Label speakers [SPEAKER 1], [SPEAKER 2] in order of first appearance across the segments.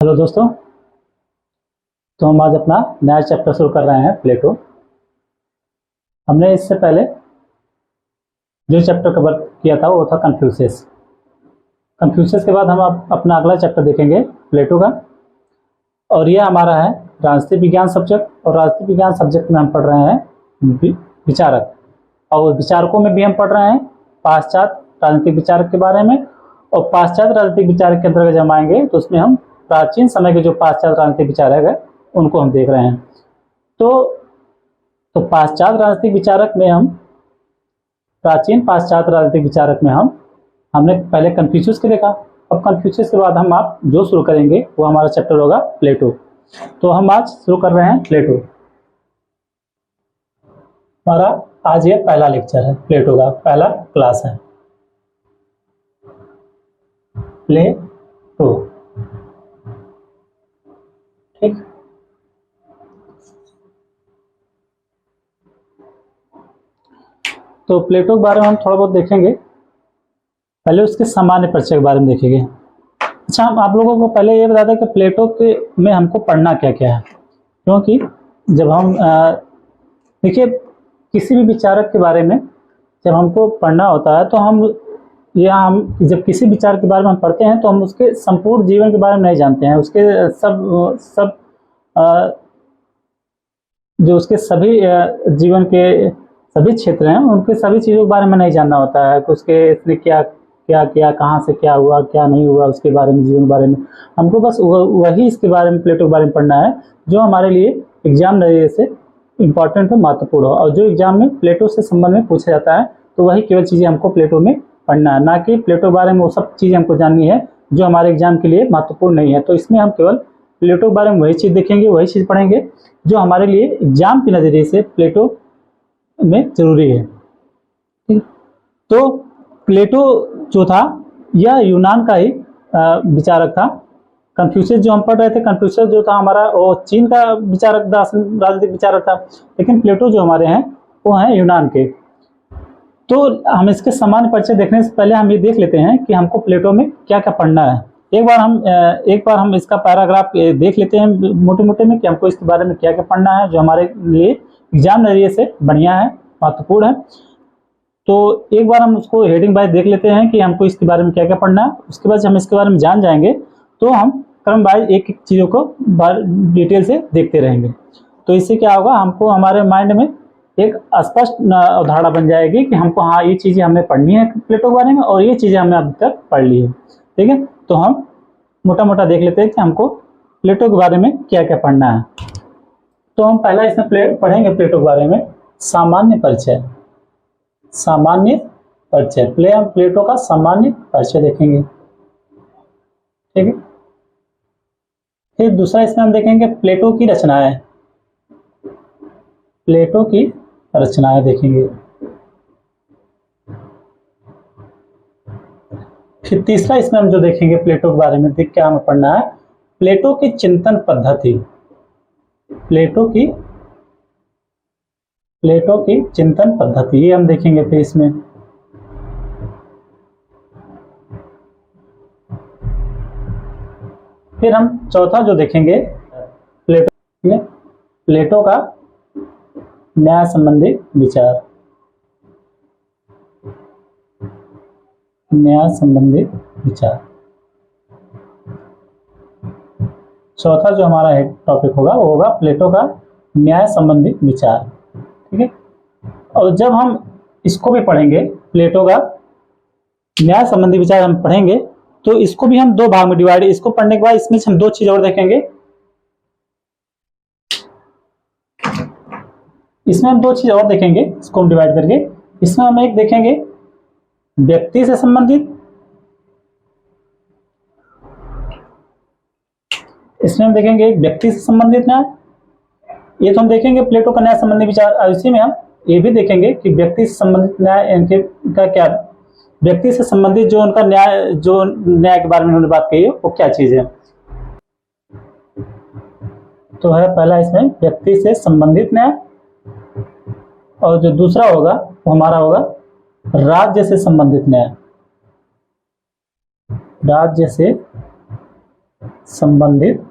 [SPEAKER 1] Hello दोस्तों। तो हम आज अपना नया चैप्टर शुरू कर रहे हैं प्लेटो। हमने इससे पहले जो चैप्टर कवर किया था वो था कन्फ्यूशियस। कन्फ्यूशियस के बाद हम अपना अगला चैप्टर देखेंगे प्लेटो का, और ये हमारा है राजनीतिक विज्ञान सब्जेक्ट। और राजनीतिक विज्ञान सब्जेक्ट में हम पढ़ रहे हैं विचारक, और विचारकों में भी हम पढ़ रहे हैं पाश्चात्य राजनीतिक विचारक के बारे में। और पाश्चात्य राजनीतिक विचारक के अंतर्गत जब आएंगे तो उसमें हम प्राचीन समय के जो पाश्चात्य राजनीतिक विचारक है उनको हम देख रहे हैं। तो पाश्चात्य राजनीतिक विचारक में हम प्राचीन पाश्चात्य राजनीतिक विचारक में हमने पहले कन्फ्यूशियस को देखा। अब कन्फ्यूशियस के बाद हम आप जो शुरू करेंगे वो हमारा चैप्टर होगा प्लेटो। तो हम आज शुरू कर रहे हैं प्लेटो। हमारा आज ये पहला लेक्चर है, प्लेटो का पहला क्लास है प्लेटो। ठीक, तो प्लेटो के बारे में हम थोड़ा बहुत देखेंगे। पहले उसके सामान्य परिचय के बारे में देखेंगे। अच्छा, हम आप लोगों को पहले ये बता दें कि प्लेटो के में हमको पढ़ना क्या क्या है, क्योंकि जब हम देखिए किसी भी विचारक के बारे में जब हमको पढ़ना होता है तो हम जब किसी विचार के बारे में हम पढ़ते हैं तो हम उसके संपूर्ण जीवन के बारे में नहीं जानते हैं। उसके सब जो उसके सभी जीवन के सभी क्षेत्र हैं उनके सभी चीज़ों के बारे में नहीं जानना होता है कि इसने क्या क्या किया, कहाँ से क्या हुआ, क्या नहीं हुआ, उसके बारे में, जीवन के बारे में। हमको बस वही इसके बारे में, प्लेटो के बारे में पढ़ना है जो हमारे लिए एग्जाम नजरिए से इम्पॉर्टेंट हो, महत्वपूर्ण हो। और जो एग्जाम में प्लेटो से संबंध में पूछा जाता है तो वही केवल चीज़ें हमको प्लेटो में पढ़ना है, ना कि प्लेटो के बारे में वो सब चीज़ें हमको जाननी है जो हमारे एग्जाम के लिए महत्वपूर्ण नहीं है। तो इसमें हम केवल प्लेटो के बारे में वही चीज़ देखेंगे, वही चीज़ पढ़ेंगे जो हमारे लिए एग्जाम के नज़रिए से प्लेटो में जरूरी है। तो प्लेटो जो था यह यूनान का ही विचारक था। कन्फ्यूशियस जो हम पढ़ रहे थे, कन्फ्यूशियस जो था हमारा वो चीन का विचारक, राजनीतिक विचारक था, लेकिन प्लेटो जो हमारे हैं वो हैं यूनान के। तो हम इसके सामान्य परिचय देखने से पहले हम ये देख लेते हैं कि हमको प्लेटो में क्या क्या पढ़ना है। एक बार हम इसका पैराग्राफ देख लेते हैं मोटे मोटे में कि हमको इसके बारे में क्या क्या पढ़ना है जो हमारे लिए एग्जाम नजरिए से बढ़िया है, महत्वपूर्ण है। तो एक बार हम उसको हेडिंग वाइज देख लेते हैं कि हमको इसके बारे में क्या क्या पढ़ना है। उसके बाद जब हम इसके बारे में जान जाएंगे तो हम क्रम वाइज एक एक चीज़ों को डिटेल से देखते रहेंगे। तो इससे क्या होगा, हमको हमारे माइंड में एक स्पष्ट अवधारणा बन जाएगी कि हमको हाँ ये चीज़ें हमें पढ़नी है प्लेटो के बारे में और ये चीज़ें हमने अभी तक पढ़ ली है। ठीक है, तो हम मोटा मोटा देख लेते हैं कि हमको प्लेटो के बारे में क्या क्या पढ़ना है। तो हम पहला इसमें पढ़ेंगे प्लेटो के बारे में सामान्य परिचय। सामान्य परिचय प्लेटो का सामान्य परिचय देखेंगे। ठीक है, फिर दूसरा इसमें हम देखेंगे प्लेटो की रचनाएं। प्लेटो की रचनाएं देखेंगे। फिर तीसरा इसमें हम जो देखेंगे प्लेटो के बारे में क्या हमें पढ़ना है, प्लेटो की चिंतन पद्धति। प्लेटो की चिंतन पद्धति ये हम देखेंगे फिर इसमें। फिर हम चौथा जो देखेंगे प्लेटो का न्याय संबंधी विचार। न्याय संबंधी विचार चौथा जो हमारा टॉपिक होगा वो होगा प्लेटो का न्याय संबंधी विचार। ठीक है, और जब हम इसको भी पढ़ेंगे, प्लेटो का न्याय संबंधी विचार हम पढ़ेंगे तो इसको भी हम दो भाग में डिवाइड, इसको पढ़ने के बाद इसमें हम दो चीज और देखेंगे। इसमें हम दो चीज और देखेंगे, इसको हम डिवाइड करके। इसमें हम एक देखेंगे व्यक्ति से संबंधित, इसमें हम देखेंगे एक व्यक्ति से संबंधित न्याय। ये तो हम देखेंगे प्लेटो का न्याय संबंधी विचार। और इसी में हम ये भी देखेंगे कि व्यक्ति से संबंधित न्याय का क्या, व्यक्ति से संबंधित जो उनका न्याय, जो न्याय के बारे में उन्होंने बात कही है वो क्या चीज है। तो है पहला इसमें व्यक्ति से संबंधित न्याय, और जो दूसरा होगा वो हमारा होगा राज्य से संबंधित न्याय। राज्य से संबंधित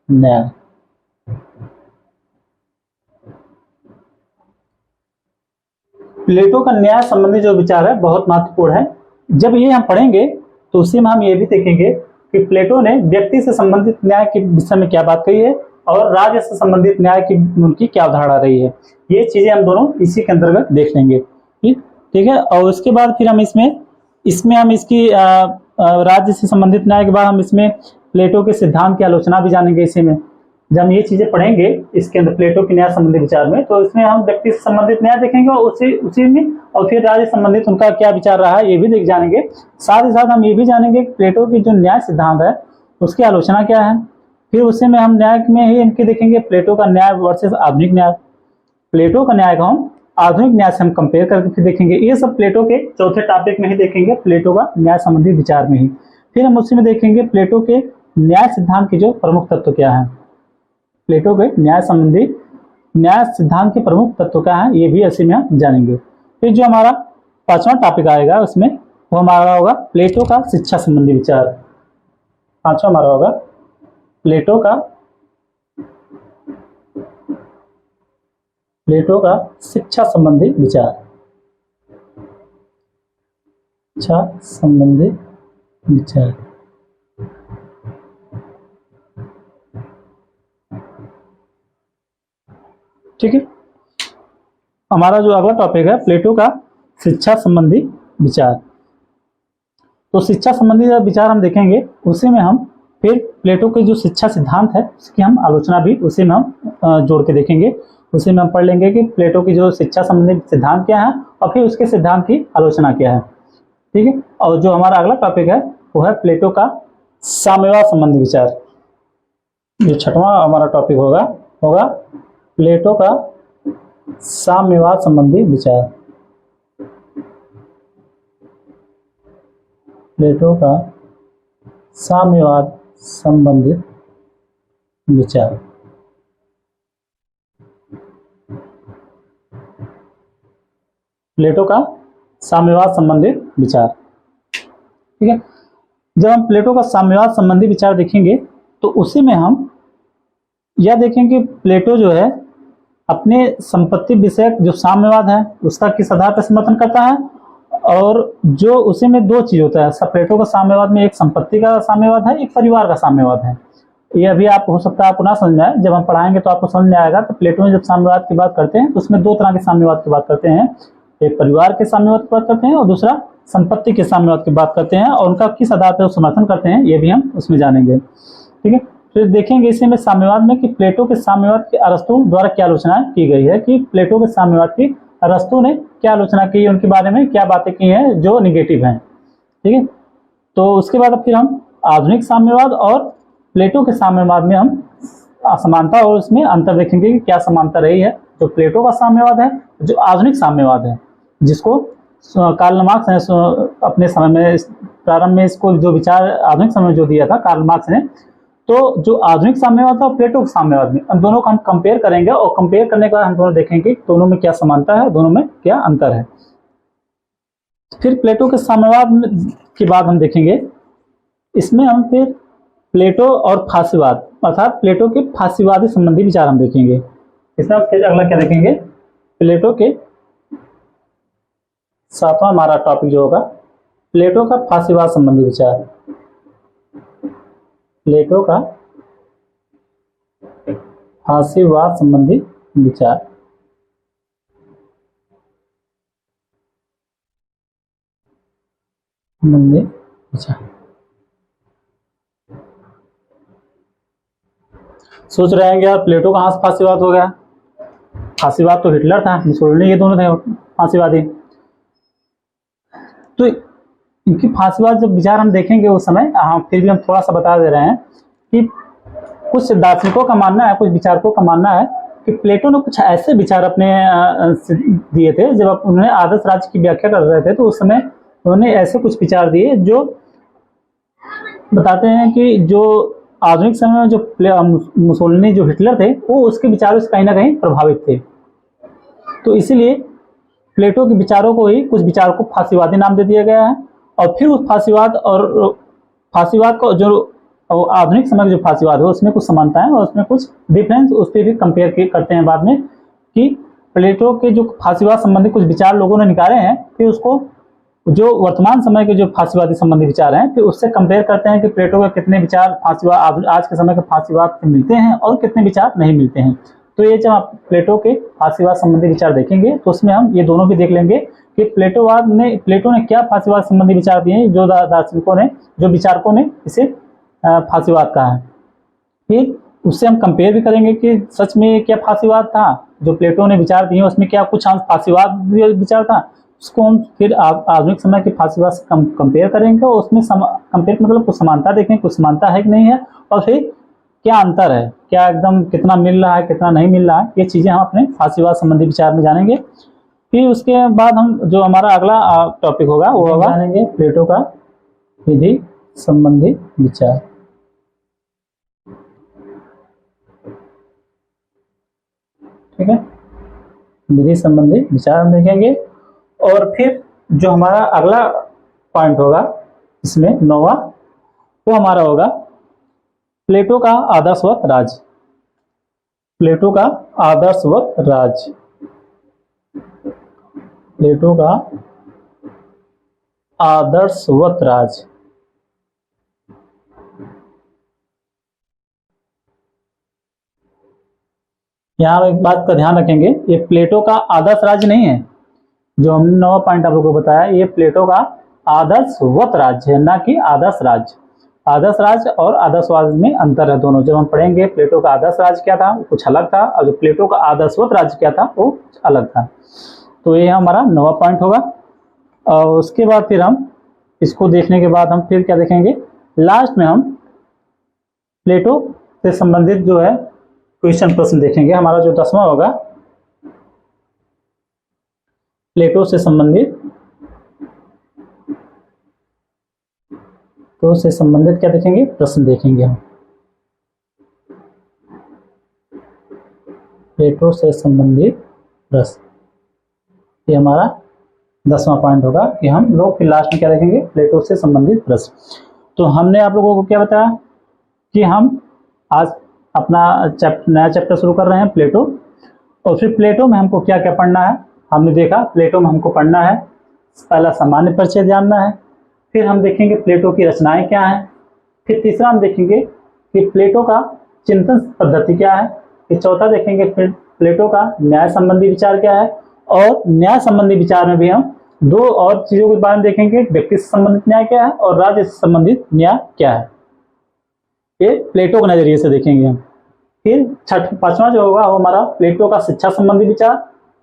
[SPEAKER 1] न्याय। प्लेटो का न्याय संबंधी जो विचार है बहुत महत्वपूर्ण है। जब ये हम पढ़ेंगे तो उसी में हम ये भी देखेंगे कि प्लेटो ने व्यक्ति से संबंधित न्याय के विषय में क्या बात कही है और राज्य से संबंधित न्याय की उनकी क्या अवधारणा रही है। ये चीजें हम दोनों इसी के अंतर्गत देख लेंगे। ठीक है। और उसके बाद फिर हम इसमें हम इसकी राज्य से संबंधित न्याय के बाद हम इसमें प्लेटो के सिद्धांत की आलोचना भी जानेंगे। इसी में जब हम ये चीजें पढ़ेंगे इसके अंदर प्लेटो के न्याय संबंधी विचार में, तो इसमें हम व्यक्ति से संबंधित न्याय देखेंगे और उसी में और फिर राज्य संबंधित उनका क्या विचार रहा है ये भी देख जानेंगे। साथ ही साथ हम ये भी जानेंगे कि प्लेटो की जो न्याय सिद्धांत है उसकी आलोचना क्या है। फिर उसी में हम न्याय में ही इनके देखेंगे प्लेटो का न्याय वर्सेस आधुनिक न्याय। प्लेटो का न्याय को हम आधुनिक न्याय से हम कंपेयर करके फिर देखेंगे। ये सब प्लेटो के चौथे टॉपिक में ही देखेंगे, प्लेटो का न्याय संबंधी विचार में ही। फिर हम उसी में देखेंगे प्लेटो के न्याय सिद्धांत के जो प्रमुख तत्व क्या है, प्लेटो के न्याय संबंधी न्याय सिद्धांत के प्रमुख तत्व क्या है ये भी इसी में हम जानेंगे। फिर जो हमारा पांचवा टॉपिक आएगा उसमें वो हमारा होगा प्लेटो का शिक्षा संबंधी विचार। पांचवा हमारा होगा प्लेटो का शिक्षा संबंधी विचार। शिक्षा संबंधी विचार। ठीक है। हमारा जो अगला टॉपिक है प्लेटो का शिक्षा संबंधी विचार। तो शिक्षा संबंधी विचार हम देखेंगे, उसी में हम फिर प्लेटो के जो शिक्षा सिद्धांत है उसकी हम आलोचना भी उसी में हम जोड़ के देखेंगे। उसी में हम पढ़ लेंगे कि प्लेटो की जो शिक्षा संबंधी सिद्धांत क्या है और फिर उसके सिद्धांत की आलोचना क्या है। ठीक है। और जो हमारा अगला टॉपिक है वो है प्लेटो का साम्यवाद संबंधी विचार। जो छठवां हमारा टॉपिक होगा प्लेटो का साम्यवाद संबंधी विचार। प्लेटो का साम्यवाद संबंधित विचार। प्लेटो का साम्यवाद संबंधित विचार। ठीक है। जब हम प्लेटो का साम्यवाद संबंधी विचार देखेंगे तो उसी में हम यह देखेंगे कि प्लेटो जो है अपने संपत्ति विषयक जो साम्यवाद है उसका किस आधार पर समर्थन करता है, और जो उसी में दो चीज होता है। सब प्लेटो का साम्यवाद में एक संपत्ति का साम्यवाद है, एक परिवार का साम्यवाद है। ये अभी आप हो सकता है आप पुनः समझ में आए, जब हम पढ़ाएंगे तो आपको समझ में आएगा। तो प्लेटो में जब साम्यवाद की बात करते हैं तो उसमें दो तरह के साम्यवाद की बात करते हैं, एक परिवार के साम्यवाद की बात करते हैं और दूसरा संपत्ति के साम्यवाद की बात करते हैं, और उनका किस आधार पर समर्थन करते हैं ये भी हम उसमें जानेंगे। ठीक है। फिर देखेंगे इसी में साम्यवाद में कि प्लेटो के साम्यवाद की अरस्तु द्वारा क्या आलोचना की गई है, कि प्लेटो के साम्यवाद की अरस्तु ने क्या आलोचना की है, उनके बारे में क्या बातें की हैं जो निगेटिव हैं। ठीक है। तो उसके बाद फिर हम आधुनिक साम्यवाद और प्लेटो के साम्यवाद में हम समानता और उसमें अंतर देखेंगे कि क्या समानता रही है। जो प्लेटो का साम्यवाद है, जो आधुनिक साम्यवाद है, जिसको कार्ल मार्क्स ने अपने समय में प्रारंभ में इसको जो विचार आधुनिक समय में जो दिया था कार्ल मार्क्स ने, तो जो आधुनिक साम्यवाद था और प्लेटो के साम्यवाद में हम दोनों को हम कंपेयर करेंगे, और कंपेयर करने के बाद हम दोनों देखेंगे दोनों में क्या समानता है, दोनों में क्या अंतर है। फिर प्लेटो के साम्यवाद की बात हम देखेंगे, इसमें हम फिर प्लेटो और फासीवाद अर्थात प्लेटो के फासीवादी संबंधी विचार हम देखेंगे। इसमें हम फिर अगला क्या देखेंगे, प्लेटो के सातवां हमारा टॉपिक जो होगा प्लेटो का फासीवाद संबंधी विचार। प्लेटो का फासीवाद संबंधी विचार। सोच रहे हैं कि यार प्लेटो कहाँ से फासीवाद हो गया, फासीवाद तो हिटलर था, मुसोलिनी, ये दोनों थे फांसीवादी। तो इनकी फांसीवाद जब विचार हम देखेंगे उस समय, फिर भी हम थोड़ा सा बता दे रहे हैं कि कुछ दार्शनिकों का मानना है, कुछ विचारकों का मानना है कि प्लेटो ने कुछ ऐसे विचार अपने दिए थे। जब उन्होंने आदर्श राज्य की व्याख्या कर रहे थे तो उस समय उन्होंने ऐसे कुछ विचार दिए जो बताते हैं कि जो आधुनिक समय में जो मुसोलिनी जो हिटलर थे वो उसके विचारों से कहीं ना कहीं प्रभावित थे। तो इसीलिए प्लेटो के विचारों को ही कुछ विचारों को फांसीवादी नाम दे दिया गया है। और फिर उस फांसीवाद को जो और आधुनिक समय का जो फासीवाद है उसमें कुछ समानता है और उसमें कुछ डिफरेंस, उस पर भी कंपेयर करते हैं बाद में कि प्लेटो के जो फासीवाद संबंधी कुछ विचार लोगों ने निकाले हैं, फिर उसको जो वर्तमान समय के जो फांसीवादी संबंधी विचार हैं फिर उससे कंपेयर करते हैं कि प्लेटो के कितने विचार फांसीवाद आज के समय के फांसीवाद से मिलते हैं और कितने विचार नहीं मिलते हैं। तो ये जब आप प्लेटो के फांसीवाद संबंधी विचार देखेंगे तो उसमें हम ये दोनों भी देख लेंगे कि प्लेटो ने क्या फांसीवाद संबंधी विचार दिए हैं, जो दार्शनिकों ने, जो विचारकों ने इसे फांसीवाद कहा है। फिर उससे हम कंपेयर भी करेंगे कि सच में क्या फांसीवाद था, जो प्लेटो ने विचार दिए उसमें क्या कुछ अंश फांसीवाद विचार था, उसको हम फिर आधुनिक समय के फांसीवाद से कंपेयर करेंगे और उसमें कंपेयर मतलब कुछ समानता देखेंगे, कुछ समानता है कि नहीं है, और फिर क्या अंतर है, क्या एकदम कितना मिल रहा है कितना नहीं मिल रहा है, ये चीजें हम अपने फांसीवाद संबंधी विचार में जानेंगे। फिर उसके बाद हम जो हमारा अगला टॉपिक होगा वो होगा जानेंगे प्लेटो का विधि संबंधी विचार। ठीक है, विधि संबंधी विचार हम देखेंगे। और फिर जो हमारा अगला पॉइंट होगा इसमें 9वां, वो हमारा होगा प्लेटो का आदर्शवत राज्य। प्लेटो का आदर्शवत राज्य, प्लेटो का आदर्शवत राज्य। यहां एक बात का ध्यान रखेंगे, ये प्लेटो का आदर्श राज्य नहीं है, जो हमने 9वां पॉइंट आप लोगों को बताया, ये प्लेटो का आदर्शवत राज्य है, ना कि आदर्श राज्य। आदर्श राज्य और आदर्शवाद में अंतर है दोनों। जब हम पढ़ेंगे प्लेटो का आदर्श राज्य क्या था, कुछ अलग था, और जो प्लेटो का आदर्शवत राज्य क्या था, वो कुछ अलग था। तो ये हमारा 9वां पॉइंट होगा। और उसके बाद फिर हम इसको देखने के बाद हम फिर क्या देखेंगे, लास्ट में हम प्लेटो से संबंधित जो है क्वेश्चन प्रश्न देखेंगे। हमारा जो 10वां होगा प्लेटो से संबंधित, तो से संबंधित क्या देखेंगे, प्रश्न देखेंगे हम। प्लेटो से संबंधित प्रश्न, ये हमारा 10वां पॉइंट होगा कि हम लोग फिर लास्ट में क्या देखेंगे, प्लेटो से संबंधित प्रश्न। तो हमने आप लोगों को क्या बताया कि हम आज अपना नया चैप्टर शुरू कर रहे हैं प्लेटो, और फिर प्लेटो में हमको क्या क्या पढ़ना है। हमने देखा प्लेटो में हमको पढ़ना है, पहला सामान्य परिचय जानना है, फिर हम देखेंगे प्लेटो की रचनाएं क्या हैं, फिर तीसरा हम देखेंगे कि प्लेटो का चिंतन पद्धति क्या है, फिर चौथा देखेंगे फिर प्लेटो का न्याय संबंधी विचार क्या है, और न्याय संबंधी विचार में भी हम दो और चीजों के बारे में देखेंगे, व्यक्ति से संबंधित न्याय क्या है और राज्य से संबंधित न्याय क्या है। ये प्लेटो के नजरिए से देखेंगे हम। फिर पांचवा जो होगा वो हमारा प्लेटो का शिक्षा संबंधी विचार,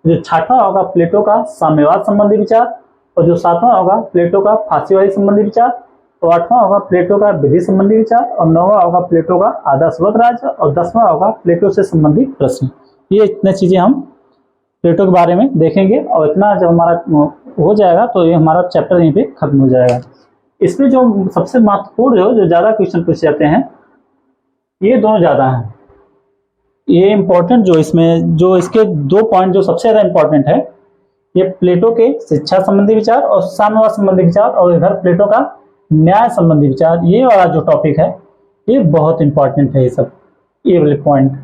[SPEAKER 1] जो छठवां होगा प्लेटो का साम्यवाद संबंधी विचार, और जो 7वां होगा प्लेटो का फांसीवादी संबंधी विचार, और 8वां होगा प्लेटो का विधि संबंधी विचार, और 9वां होगा प्लेटो का आदर्शवत राज्य, और 10वां होगा प्लेटो से संबंधित प्रश्न। ये इतने चीजें हम प्लेटो के बारे में देखेंगे, और इतना जब हमारा हो जाएगा तो ये हमारा चैप्टर यहीं पे खत्म हो जाएगा। इसमें जो सबसे महत्वपूर्ण जो ज्यादा क्वेश्चन पूछे जाते हैं ये दोनों ज्यादा हैं। ये इंपॉर्टेंट जो इसमें जो इसके 2 पॉइंट जो सबसे ज्यादा इंपॉर्टेंट है, ये प्लेटो के शिक्षा संबंधी विचार और साम्यवाद संबंधी विचार, और इधर प्लेटो का न्याय संबंधी विचार। ये वाला जो टॉपिक है ये बहुत इंपॉर्टेंट है, ये सब ये वाले पॉइंट।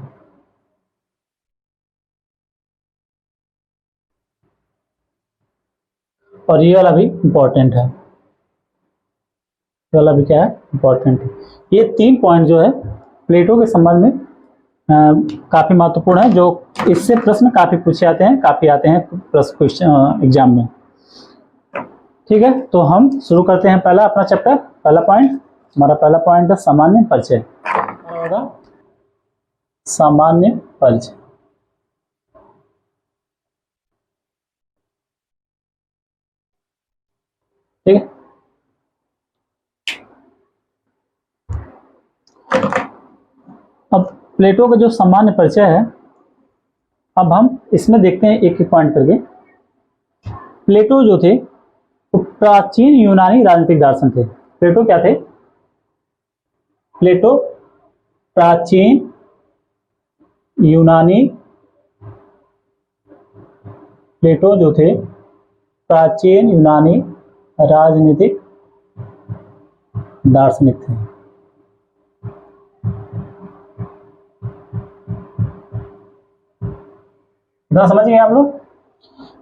[SPEAKER 1] और ये वाला भी इंपॉर्टेंट है, ये वाला भी क्या है, इंपॉर्टेंट है। ये 3 पॉइंट जो है प्लेटो के संबंध में काफी महत्वपूर्ण है, जो इससे प्रश्न काफी पूछे जाते हैं, काफी आते हैं प्रश्न क्वेश्चन एग्जाम में। ठीक है, तो हम शुरू करते हैं पहला अपना चैप्टर। पहला पॉइंट, हमारा पहला पॉइंट है सामान्य परिचय। होगा सामान्य परिचय। ठीक है, अब प्लेटो का जो सामान्य परिचय है, अब हम इसमें देखते हैं एक एक पॉइंट करके। प्लेटो जो थे वो प्राचीन यूनानी राजनीतिक दार्शनिक थे। प्लेटो क्या थे, प्लेटो प्राचीन यूनानी, प्लेटो जो थे प्राचीन यूनानी राजनीतिक दार्शनिक थे। इतना समझ गए आप लोग।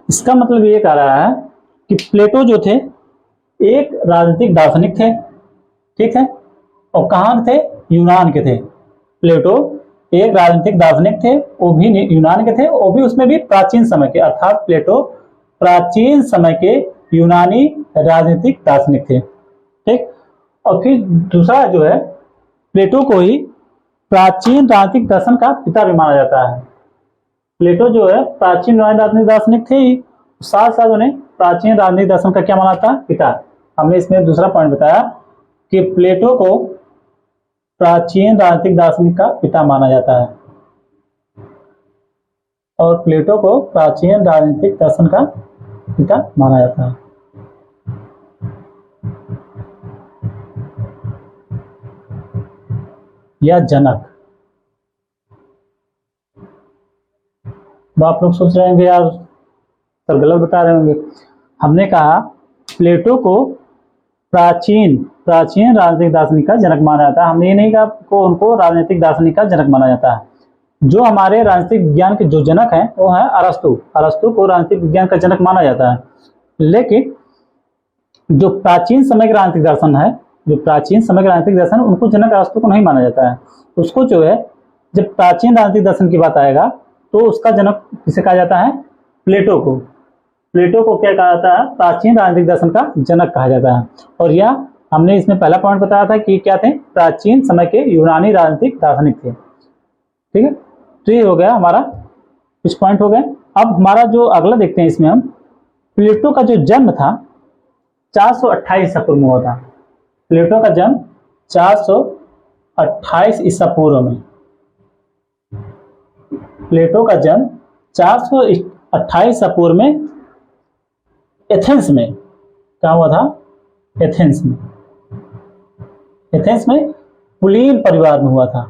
[SPEAKER 1] इसका मतलब ये कह रहा है कि प्लेटो जो थे एक राजनीतिक दार्शनिक थे, ठीक है, और कहाँ थे, यूनान के थे। प्लेटो एक राजनीतिक दार्शनिक थे, वो भी यूनान के थे, वो भी उसमें भी प्राचीन समय के, अर्थात प्लेटो प्राचीन समय के यूनानी राजनीतिक दार्शनिक थे, ठीक। और फिर दूसरा जो है, प्लेटो को ही प्राचीन राजनीतिक दर्शन का पिता भी माना जाता है। प्लेटो जो है प्राचीन राजनीतिक दार्शनिक थे ही, साथ साथ उन्हें प्राचीन राजनीतिक दर्शन का क्या माना था, पिता। हमने इसमें दूसरा पॉइंट बताया कि प्लेटो को प्राचीन राजनीतिक दार्शनिक का पिता माना जाता है, और प्लेटो को प्राचीन राजनीतिक दर्शन का पिता माना जाता है। या जनक। तो आप लोग सोच रहे होंगे यार सर गलत बता रहे होंगे। हमने कहा प्लेटो को प्राचीन राजनीतिक दार्शनिक का जनक माना जाता है। हमने ये नहीं कहा को उनको राजनीतिक दार्शनिक का जनक माना जाता है। जो हमारे राजनीतिक विज्ञान के जो जनक हैं वो है अरस्तु। अरस्तु को राजनीतिक विज्ञान का जनक माना जाता है। लेकिन जो प्राचीन समय के राजनीतिक दर्शन है, जो प्राचीन समय के राजनीतिक दर्शन, उनको जनक अरस्तु को नहीं माना जाता है। उसको जो है, जब प्राचीन राजनीतिक दर्शन की बात आएगा तो उसका जनक किसे कहा जाता है, प्लेटो को। प्लेटो को क्या कहा जाता है, प्राचीन राजनीतिक दर्शन का जनक कहा जाता है। और यह हमने इसमें पहला पॉइंट बताया था कि क्या थे, प्राचीन समय के यूनानी राजनीतिक दार्शनिक थे, ठीक है। तो ये हो गया हमारा, कुछ पॉइंट हो गए। अब हमारा जो अगला देखते हैं, इसमें हम प्लेटो का जो जन्म था 428 ईसा पूर्व में हुआ था। प्लेटो का जन्म 428 ईसा पूर्व में। प्लेटो का जन्म 428 ईसा पूर्व में एथेंस में, क्या हुआ था, एथेंस में। एथेंस में कुलीन परिवार में हुआ था।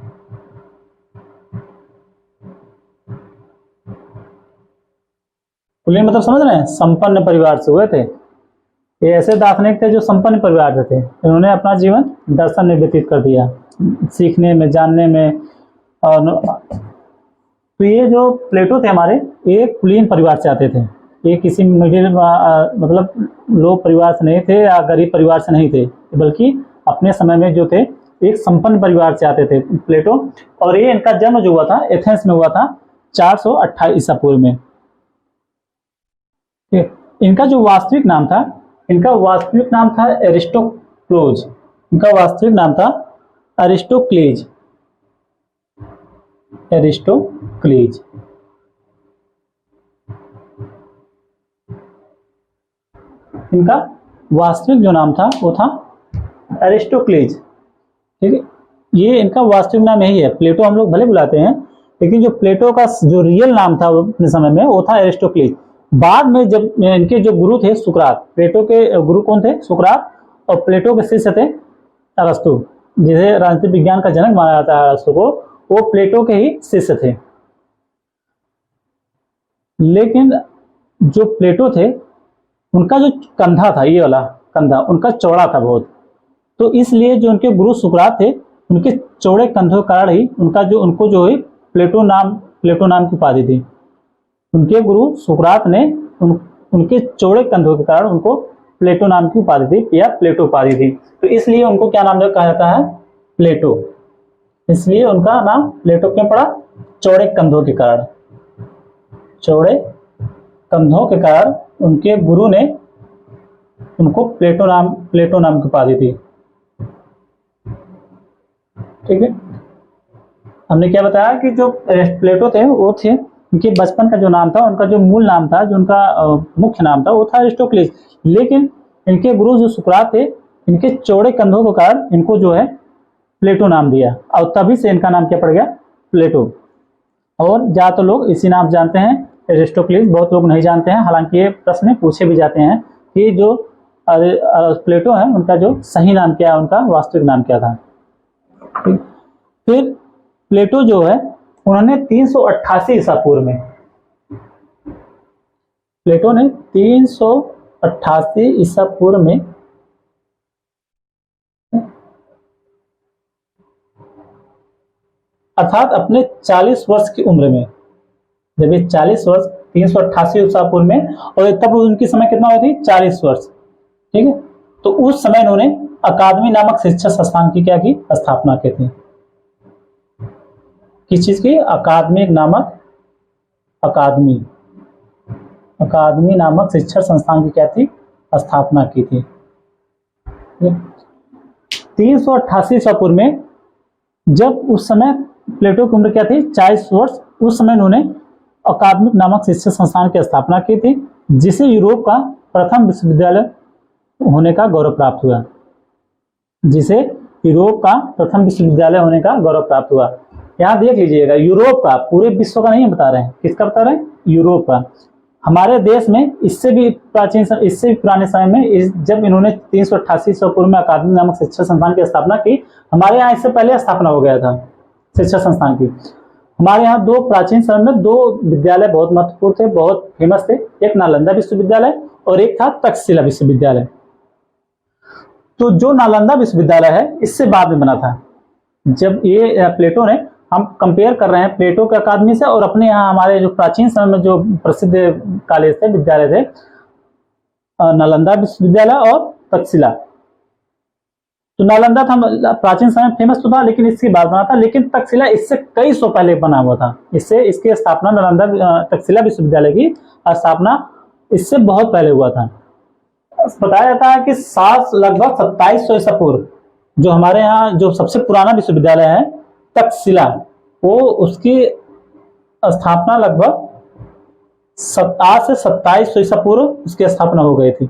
[SPEAKER 1] कुलीन मतलब समझ रहे हैं, संपन्न परिवार से हुए थे। ये ऐसे दार्शनिक थे जो संपन्न परिवार से थे। इन्होंने अपना जीवन दर्शन में व्यतीत कर दिया, सीखने में, जानने में। और तो ये जो प्लेटो थे हमारे, ये कुलीन परिवार से आते थे। ये किसी मिडिल मतलब लो परिवार से नहीं थे या गरीब परिवार से नहीं थे, बल्कि अपने समय में जो थे एक संपन्न परिवार से आते थे प्लेटो। और ये इनका जन्म जो हुआ था एथेंस में हुआ था 428 ईसा पूर्व में। इनका जो वास्तविक नाम था, इनका वास्तविक नाम था एरिस्टोक्लोज। इनका वास्तविक नाम था एरिस्टोक्लीज। एरिस्टोक्लीज। इनका वास्तविक जो नाम था वो था एरिस्टोक्लीज, ठीक है। ये इनका वास्तविक नाम यही है। प्लेटो हम लोग भले बुलाते हैं, लेकिन जो प्लेटो का जो रियल नाम था अपने समय में वो था एरिस्टोक्लीज। बाद में जब इनके जो गुरु थे सुकरात, प्लेटो के गुरु कौन थे, सुकरात, और प्लेटो के शिष्य थे अरस्तु, जिसे राजनीतिक विज्ञान का जनक माना जाता है अरस्तु को, वो प्लेटो के ही शिष्य थे। लेकिन जो प्लेटो थे उनका जो कंधा था, ये वाला कंधा उनका चौड़ा था बहुत, तो इसलिए जो उनके गुरु सुकरात थे उनके चौड़े कंधों के कारण ही उनको जो है प्लेटो नाम की उपाधि थी। उनके गुरु सुकरात ने उनके चौड़े कंधों के कारण उनको प्लेटो नाम की उपाधि थी या प्लेटो उपाधि थी। तो इसलिए उनको क्या नाम कहा जाता है, प्लेटो। इसलिए उनका नाम प्लेटो क्यों पड़ा, चौड़े कंधों के कारण। चौड़े कंधों के कारण उनके गुरु ने उनको प्लेटो नाम की उपाधि थी, ठीक है। हमने क्या बताया कि जो प्लेटो थे वो थे, उनके बचपन का जो नाम था, उनका जो मूल नाम था, जो उनका मुख्य नाम था वो था एरिस्टोक्लीज। लेकिन इनके गुरु जो सुकरात थे, इनके चौड़े कंधों के कारण इनको जो है प्लेटो नाम दिया, और तभी से इनका नाम क्या पड़ गया, प्लेटो। और ज्यादातर लोग इसी नाम जानते हैं, एरिस्टोक्लीज। बहुत लोग नहीं जानते हैं, हालांकि ये प्रश्न पूछे भी जाते हैं कि जो प्लेटो है उनका जो सही नाम क्या है, उनका वास्तविक नाम क्या था। फिर प्लेटो जो है उन्होंने 388 ईसा पूर्व में, प्लेटो ने 388 ईसा पूर्व में अर्थात अपने 40 वर्ष की उम्र में जब ये 40 वर्ष 388 ईसा पूर्व में, और तब उनकी समय कितना हुई थी 40 वर्ष, ठीक है। तो उस समय इन्होंने अकादमी नामक शिक्षा संस्थान की क्या की स्थापना की थी। किस चीज की? अकादमी नामक अकादमी नामक शिक्षा संस्थान की क्या थी स्थापना की थी। 388 ईसा पूर्व में जब उस समय प्लेटो की उम्र क्या थी 40 वर्ष, उस समय उन्होंने अकादमिक नामक शिक्षा संस्थान की स्थापना की थी, जिसे यूरोप का प्रथम विश्वविद्यालय होने का गौरव प्राप्त हुआ। जिसे यूरोप का प्रथम विश्वविद्यालय होने का गौरव प्राप्त हुआ। यहाँ देख लीजिएगा, यूरोप का, पूरे विश्व का नहीं बता रहे हैं, किसका बता रहे हैं? यूरोप का। हमारे देश में इससे भी प्राचीन, इससे भी पुराने समय में जब इन्होंने 388 ईसा पूर्व में अकादमी नामक शिक्षा संस्थान की स्थापना की, हमारे यहाँ इससे पहले स्थापना हो गया था शिक्षा संस्थान की। हमारे यहाँ दो प्राचीन समय में दो विद्यालय बहुत महत्वपूर्ण थे, बहुत फेमस थे। एक नालंदा विश्वविद्यालय और एक था तक्षशिला विश्वविद्यालय। तो जो नालंदा विश्वविद्यालय है इससे बाद में बना था। जब ये प्लेटो ने, हम कंपेयर कर रहे हैं प्लेटो के अकादमी से और अपने यहाँ हमारे जो प्राचीन समय में जो प्रसिद्ध कॉलेज थे, विद्यालय थे, नालंदा विश्वविद्यालय और तक्षशिला। तो नालंदा था प्राचीन समय फेमस तो था, लेकिन इसके बाद बना था। लेकिन तक्षशिला इससे कई सौ पहले बना हुआ था। इसकी स्थापना नालंदा तक्षशिला विश्वविद्यालय की स्थापना इससे बहुत पहले हुआ था। बताया जाता है कि लगभग 2700 ईसा पूर्व जो हमारे यहाँ जो सबसे पुराना विश्वविद्यालय है तक्षशिला, वो उसकी स्थापना लगभग 7 से 2700 ईसा पूर्व उसकी स्थापना हो गई थी।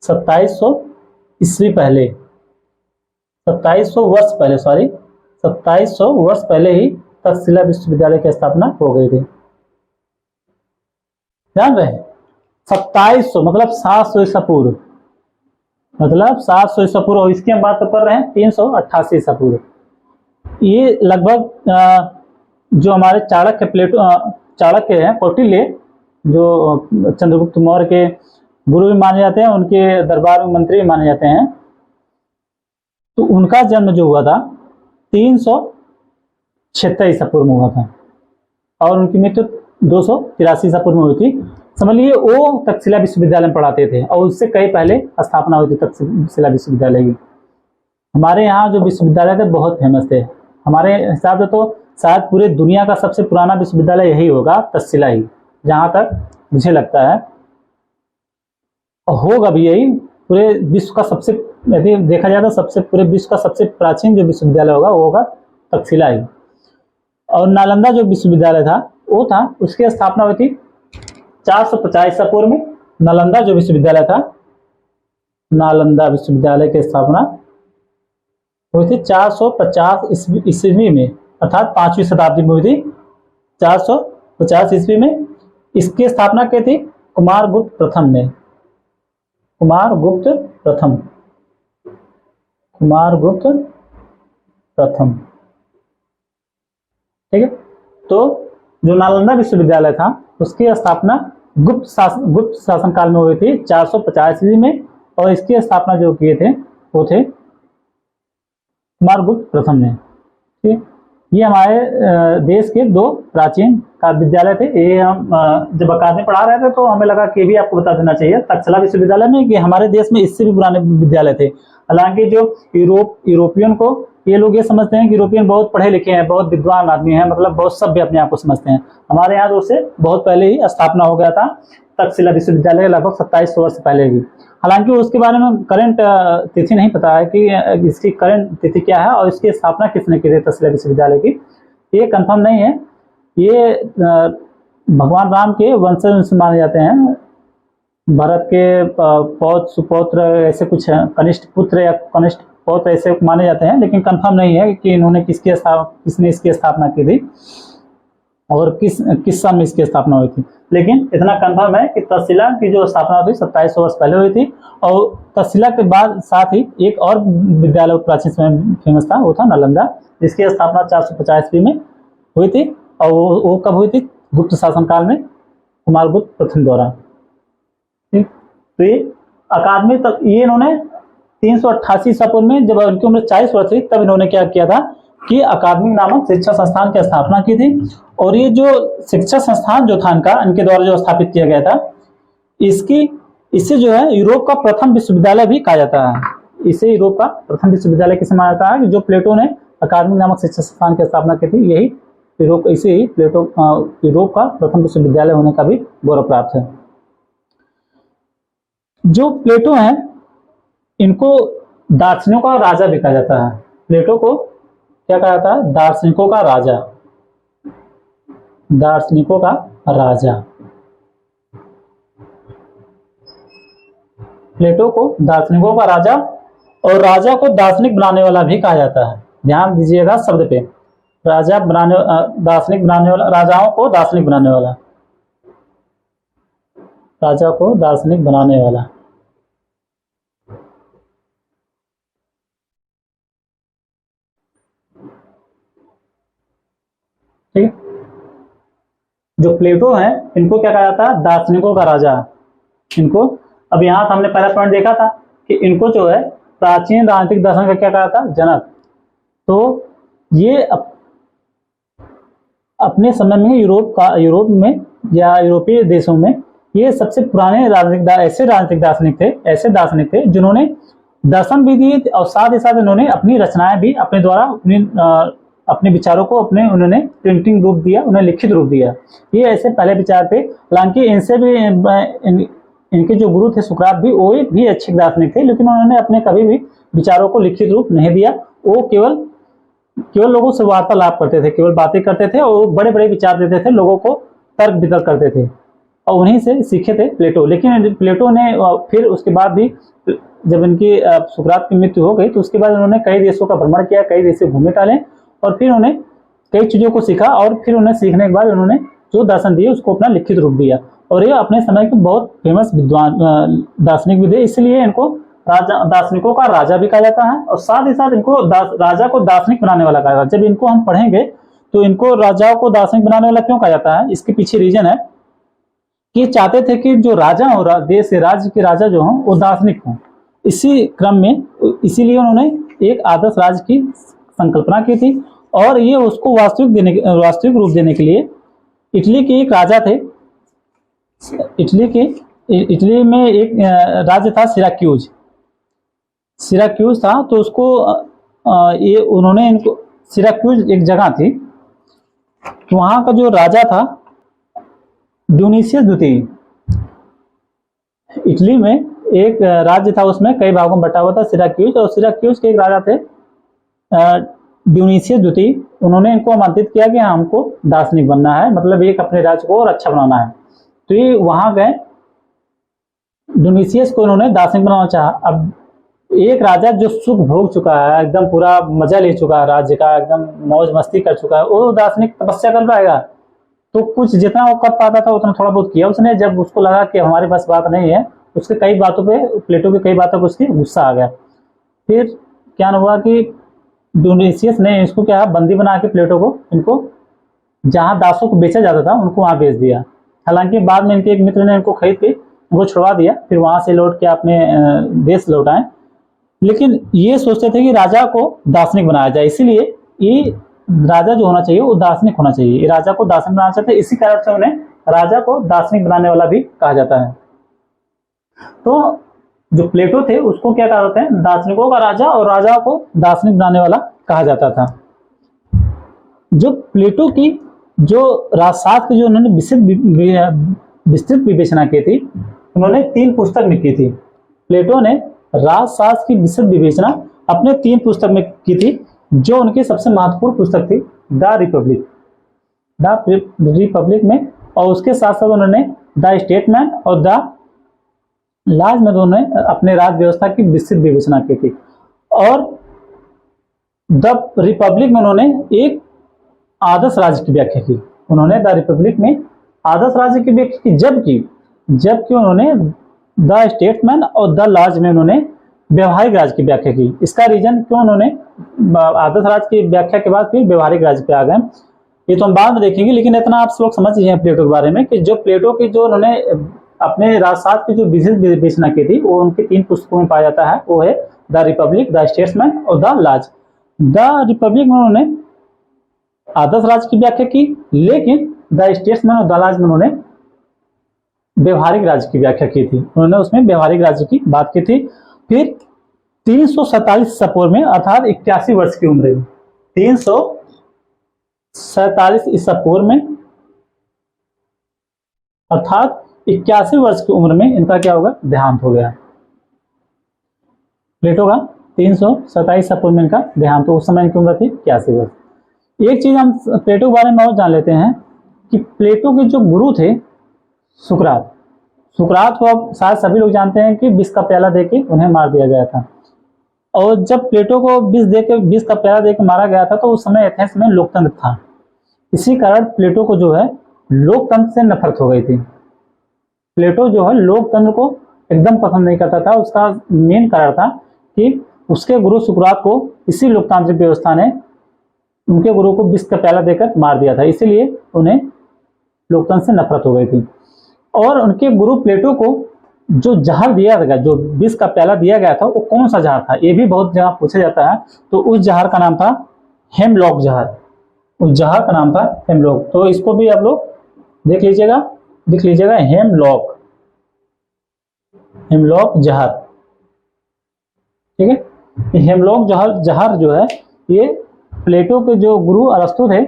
[SPEAKER 1] 2700 ईस्वी पहले, 2700 वर्ष पहले, 2700 वर्ष पहले ही तक्षशिला विश्वविद्यालय की स्थापना हो गई थी। ध्यान रहे, 2700 मतलब 700 ईसा पूर्व, मतलब 700 ईसा पूर्व। और इसकी हम बात कर रहे हैं 388 ईसा पूर्व। ये लगभग जो हमारे चाणक्य हैं, कौटिल्य, जो चंद्रगुप्त मौर्य के गुरु भी माने जाते हैं, उनके दरबार में मंत्री भी माने जाते हैं। तो उनका जन्म जो हुआ था 376 ईसा पूर्व में हुआ था और उनकी मृत्यु 283 ईसा पूर्व में हुई थी। समझ लीजिए वो तक्षशिला विश्वविद्यालय में पढ़ाते थे और उससे कई पहले स्थापना हुई थी तक्षशिला विश्वविद्यालय की। हमारे यहाँ जो विश्वविद्यालय थे बहुत फेमस थे। हमारे हिसाब से तो शायद पूरे दुनिया का सबसे पुराना विश्वविद्यालय यही होगा, तक्षशिला ही, जहाँ तक मुझे लगता है, और होगा भी यही। पूरे विश्व का सबसे, यदि देखा जाए तो सबसे, पूरे विश्व का सबसे प्राचीन जो विश्वविद्यालय होगा वो होगा तक्षशिला ही। और नालंदा जो विश्वविद्यालय था वो था, उसकी स्थापना हुई थी 450 ईसा पूर्व में। नालंदा जो विश्वविद्यालय था, नालंदा विश्वविद्यालय की स्थापना हुई थी 450 ईस्वी में, अर्थात 5वीं शताब्दी में हुई थी। 450 ईस्वी में इसकी स्थापना की थी कुमारगुप्त प्रथम ने। कुमारगुप्त प्रथम, ठीक है। तो जो नालंदा विश्वविद्यालय था उसकी स्थापना गुप्त शासन काल में हुई थी 450 ईस्वी में, और इसकी स्थापना जो किए थे वो थे कुमारगुप्त प्रथम ने। ठीक, ये हमारे देश के दो प्राचीन का विद्यालय थे। ये हम जब अकादमी पढ़ा रहे थे तो हमें लगा कि भी आपको बता देना चाहिए तक्षशिला विश्वविद्यालय में कि हमारे देश में इससे भी पुराने विद्यालय थे। हालांकि जो यूरोपियन को, ये लोग ये समझते हैं कि यूरोपियन बहुत पढ़े लिखे हैं, बहुत विद्वान आदमी हैं, मतलब बहुत सभ्य अपने आप को समझते हैं। हमारे यहाँ तो उससे बहुत पहले ही स्थापना हो गया था तक्षशिला विश्वविद्यालय, लगभग 2700 वर्ष पहले ही। हालांकि उसके बारे में करंट तिथि नहीं पता है कि इसकी करंट तिथि क्या है और इसकी स्थापना किसने की थी तक्षशिला विश्वविद्यालय की, ये कंफर्म नहीं है। ये भगवान राम के वंशज माने जाते हैं। भरत के पौत्र सुपौत्र ऐसे कुछ है, कनिष्ठ पुत्र या कनिष्ठ पौत्र ऐसे माने जाते हैं, लेकिन कंफर्म नहीं है कि इन्होंने किसने इसकी स्थापना की थी और किस सन में इसकी स्थापना हुई थी। लेकिन इतना कंफर्म है कि तक्षशिला की जो स्थापना हुई 2700 वर्ष पहले हुई थी। और तक्षशिला के बाद साथ ही एक और विद्यालय प्राचीन समय में फेमस था, वो था नालंदा, जिसकी स्थापना 450 ईस्वी में हुई थी। और वो कब हुई थी? गुप्त शासन काल में, कुमारगुप्त प्रथम द्वारा। ठीक, तो ये अकादमी तक ये इन्होंने 388 ईसा पूर्व में, जब उनकी उम्र 40 वर्ष थी, तब इन्होंने क्या किया था कि अकादमिक नामक शिक्षा संस्थान की स्थापना की थी। और ये जो शिक्षा संस्थान जो था इनका, इनके द्वारा जो स्थापित किया गया था, इसे जो है यूरोप का प्रथम विश्वविद्यालय भी कहा जाता है। इसे यूरोप का प्रथम विश्वविद्यालय किसे माना जाता है कि जो प्लेटो ने अकादमिक नामक शिक्षा संस्थान की स्थापना की थी, यही इसे ही प्लेटो यूरोप का प्रथम विश्वविद्यालय होने का भी गौरव प्राप्त है। जो प्लेटो है इनको दार्शनिकों का राजा भी कहा जाता है। प्लेटो को क्या कहा जाता है? दार्शनिकों का राजा, दार्शनिकों का राजा। प्लेटो को दार्शनिकों का राजा और राजा को दार्शनिक बनाने वाला भी कहा जाता है। ध्यान दीजिएगा शब्द पे, राजा बनाने, दार्शनिक बनाने वाला, राजाओं को दार्शनिक बनाने वाला, राजा को दार्शनिक बनाने वाला। ठीक है, जो प्लेटो है इनको क्या कहा जाता है? दार्शनिकों का राजा। इनको, अब यहाँ हमने पहला पॉइंट देखा था कि इनको जो है प्राचीन राजनीतिक दर्शन का क्या कहा था? जनक। तो ये अपने समय में यूरोप में या यूरोपीय देशों में ये सबसे पुराने ऐसे दार्शनिक थे जिन्होंने दर्शन भी दिए और साथ ही साथ इन्होंने अपनी रचनाएं भी अपने द्वारा अपने विचारों को उन्होंने प्रिंटिंग रूप दिया, उन्हें लिखित रूप दिया। ये ऐसे पहले विचार थे। हालांकि इनसे भी इनके जो गुरु थे सुकरात भी, वो भी अच्छे दार्शनिक थे, लेकिन उन्होंने अपने कभी भी विचारों को लिखित रूप नहीं दिया। वो केवल लोगों से वार्तालाप करते थे, केवल बातें करते थे और बड़े बड़े विचार देते थे, लोगों को तर्क वितर्क करते थे और उन्हीं से सीखे थे प्लेटो। लेकिन प्लेटो ने फिर उसके बाद भी जब इनकी सुकरात की मृत्यु हो गई तो उसके बाद उन्होंने कई देशों का भ्रमण किया, कई देश घूमे टहले और फिर उन्हें कई चीजों को सीखा और फिर उन्हें सीखने के बाद उन्होंने जो दर्शन दिए उसको अपना लिखित रूप दिया। और ये अपने समय के बहुत फेमस विद्वान दार्शनिक भी थे, इसलिए इनको दार्शनिकों का राजा भी कहा जाता है। और साथ ही साथ इनको राजा को दार्शनिक बनाने वाला कहा जाता है। जब इनको हम पढ़ेंगे तो इनको राजाओं को दार्शनिक बनाने वाला क्यों कहा जाता है, इसके पीछे रीजन है कि चाहते थे कि जो राजा हो, देश के राज्य के राजा जो हों वो दार्शनिक हों। इसी क्रम में इसीलिए उन्होंने एक आदर्श राज्य की संकल्पना की थी और ये उसको वास्तविक रूप देने के लिए इटली के एक राजा थे। इटली में एक राज्य था सिराक्यूज था। तो उसको उन्होंने इनको, सिराक्यूज एक जगह थी, तो वहां का जो राजा था ड्यूनिशियस द्वितीय, इटली में एक राज्य था, उसमें कई भागों में बटा हुआ था सिराक्यूज। और सिराक्यूज के एक राजा थे ड्यूनिशियस द्वितीय। उन्होंने इनको आमंत्रित किया कि हमको दार्शनिक बनना है, मतलब एक अपने राज्य को और अच्छा बनाना है। तो ये वहां गए, ड्यूनिशियस को उन्होंने दार्शनिक बनाना चाहा। अब एक राजा जो सुख भोग चुका है, एकदम पूरा मजा ले चुका है राज्य का, एकदम मौज मस्ती कर चुका है, वो दार्शनिक तपस्या कर पाएगा? तो कुछ जितना वो कर पाता था उतना थोड़ा बहुत किया उसने। जब उसको लगा कि हमारे पास बात नहीं है, उसके कई बातों पे, प्लेटो की कई बातों पर उसकी गुस्सा आ गया। फिर क्या हुआ कि ड्यूनिशियस ने इसको क्या बंदी बना के प्लेटो को, इनको जहां दासों को बेचा जाता था उनको वहां बेच दिया। हालांकि बाद में इनके एक मित्र ने इनको खरीद के उनको छुड़वा दिया, फिर वहां से लौट के अपने देश लौट आए। लेकिन ये सोचते थे कि राजा को दार्शनिक बनाया जाए, इसीलिए ये राजा जो होना चाहिए वो दार्शनिक होना चाहिए। ये राजा को दार्शनिक बनाना चाहते, इसी कारण से उन्हें राजा को दार्शनिक बनाने वाला भी कहा जाता है। तो जो प्लेटो थे उसको क्या कहा जाता है? दार्शनिकों का राजा, और राजा को दार्शनिक बनाने वाला कहा जाता था। जो प्लेटो की जो राजशास्त्र की जो उन्होंने विस्तृत विवेचना की थी, उन्होंने 3 पुस्तक में की थी। प्लेटो ने राजशास्त्र की विस्तृत विवेचना अपने 3 पुस्तक में की थी, जो उनकी सबसे महत्वपूर्ण पुस्तक थी, द रिपब्लिक में। और उसके साथ साथ उन्होंने द स्टेटमेंट और द लॉज में दोनों अपने राज्य व्यवस्था की विस्तृत विवेचना की थी। और द रिपब्लिक में उन्होंने एक आदर्श राज्य की व्याख्या की। उन्होंने द रिपब्लिक में आदर्श राज्य की व्याख्या की, जबकि उन्होंने द स्टेटमेंट और द लॉज में उन्होंने व्यवहारिक राज्य की व्याख्या की। इसका रीजन क्यों उन्होंने आदर्श राज्य की व्याख्या के बाद फिर व्यवहारिक राज्य पे आ गए, ये तो हम बाद में देखेंगे। लेकिन इतना आप लोग समझ लीजिए प्लेटो के बारे में कि जो प्लेटो की जो उन्होंने अपने राजशास्त्र की जो विस्तृत विवेचना की थी वो उनकी 3 पुस्तकों में पाया जाता है। वो है द रिपब्लिक, द स्टेट्समैन और द लॉज। द रिपब्लिक में उन्होंने आदर्श राज्य की व्याख्या की, लेकिन द स्टेट्समैन और द लॉज में उन्होंने व्यवहारिक राज्य की व्याख्या की थी। उन्होंने उसमें व्यवहारिक राज्य की बात की थी। फिर 347 ईसा पूर्व में अर्थात 81 वर्ष की उम्र में, 347 ईसा पूर्व में अर्थात 81 वर्ष की उम्र में इनका क्या होगा, देहांत हो गया। प्लेटो का 327 ईसा पूर्व में इनका देहांत, तो उस समय इनकी उम्र थी 81 वर्ष। एक चीज हम प्लेटो के बारे में और जान लेते हैं कि प्लेटो के जो गुरु थे सुकरात को अब शायद सभी लोग जानते हैं कि विष का प्याला देके उन्हें मार दिया गया था। और जब प्लेटो को विष का प्याला देके मारा गया था तो उस समय एथेंस में लोकतंत्र था। इसी कारण प्लेटो को जो है लोकतंत्र से नफरत हो गई थी। प्लेटो जो है लोकतंत्र को एकदम पसंद नहीं करता था। उसका मेन कारण था कि उसके गुरु सुकरात को इसी लोकतांत्रिक व्यवस्था ने उनके गुरु को विष का प्याला देकर मार दिया था, इसीलिए उन्हें लोकतंत्र से नफरत हो गई थी। और उनके गुरु प्लेटो को जो जहर दिया गया, जो विष का प्याला दिया गया था, वो कौन सा जहर था, ये भी बहुत जगह पूछा जाता है। तो उस जहर का नाम था हेमलॉक जहर। उस जहर का नाम था हेमलॉक। तो इसको भी आप लोग देख लीजिएगा, हेमलॉक जहर। ठीक है, हेमलॉक जहर जो है ये प्लेटो के जो गुरु अरस्तु थे,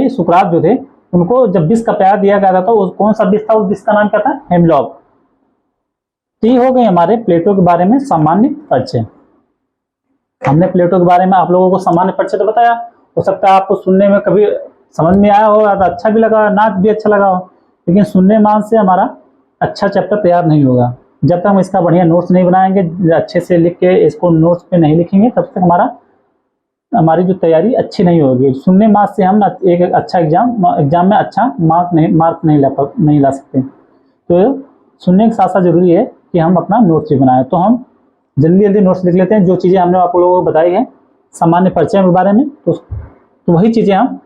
[SPEAKER 1] सुकरात जो थे, उनको जब विष का प्याला दिया गया था तो कौन सा विष था, उस विष का नाम क्या था, हेमलॉक। तो ये हो गए हमारे प्लेटो के बारे में सामान्य परिचय। हमने प्लेटो के बारे में आप लोगों को सामान्य परिचय तो बताया। हो सकता है आपको सुनने में कभी समझ में आया हो, अच्छा भी लगा, ना भी अच्छा लगा हो, लेकिन सुनने मान से हमारा अच्छा चैप्टर तैयार नहीं होगा। जब तक हम इसका बढ़िया नोट्स नहीं बनाएंगे, अच्छे से लिख के इसको नोट्स पे नहीं लिखेंगे, तब तक हमारी जो तैयारी अच्छी नहीं होगी। सुनने मार्क्स से हम एक अच्छा एग्जाम में अच्छा मार्क नहीं ला सकते। तो सुनने के साथ साथ जरूरी है कि हम अपना नोट्स भी बनाएं। तो हम जल्दी नोट्स लिख लेते हैं। जो चीज़ें हमने आप लोगों को बताई है सामान्य परिचय के बारे में, तो वही चीज़ें हम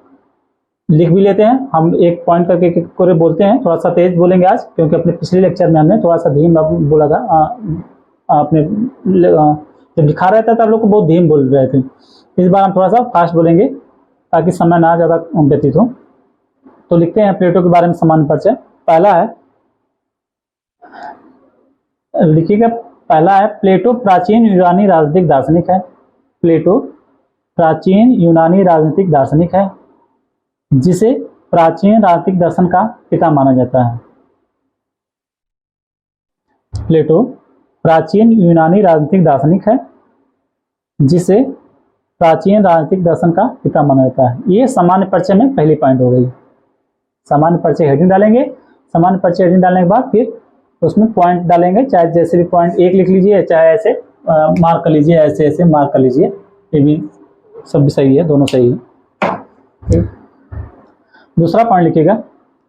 [SPEAKER 1] लिख भी लेते हैं। हम एक पॉइंट करके बोलते हैं, थोड़ा सा तेज बोलेंगे आज, क्योंकि अपने पिछले लेक्चर में हमने थोड़ा सा धीम बोला था। आपने जब दिखा रहे थे तो आप लोग को बहुत धीम बोल रहे थे। इस बार हम थोड़ा सा फास्ट बोलेंगे ताकि समय ना ज़्यादा व्यतीत हो। तो लिखते हैं प्लेटो के बारे में सामान्य परिचय। पहला है, लिखिएगा, पहला है प्लेटो प्राचीन यूनानी राजनीतिक दार्शनिक है। प्लेटो प्राचीन यूनानी राजनीतिक दार्शनिक है, जिसे प्राचीन राजनीतिक दर्शन का पिता माना जाता है। प्लेटो प्राचीन यूनानी राजनीतिक दार्शनिक है, जिसे प्राचीन राजनीतिक दर्शन का पिता माना जाता है। ये सामान्य परिचय में पहली पॉइंट हो गई। सामान्य परिचय हेडिंग डालेंगे। सामान्य परिचय हेडिंग डालने के बाद फिर उसमें पॉइंट डालेंगे, चाहे जैसे भी पॉइंट एक लिख लीजिए, चाहे ऐसे मार्क कर लीजिए, ऐसे मार्क कर लीजिए, ये भी सब भी सही है, दोनों सही है। दूसरा पॉइंट लिखिएगा,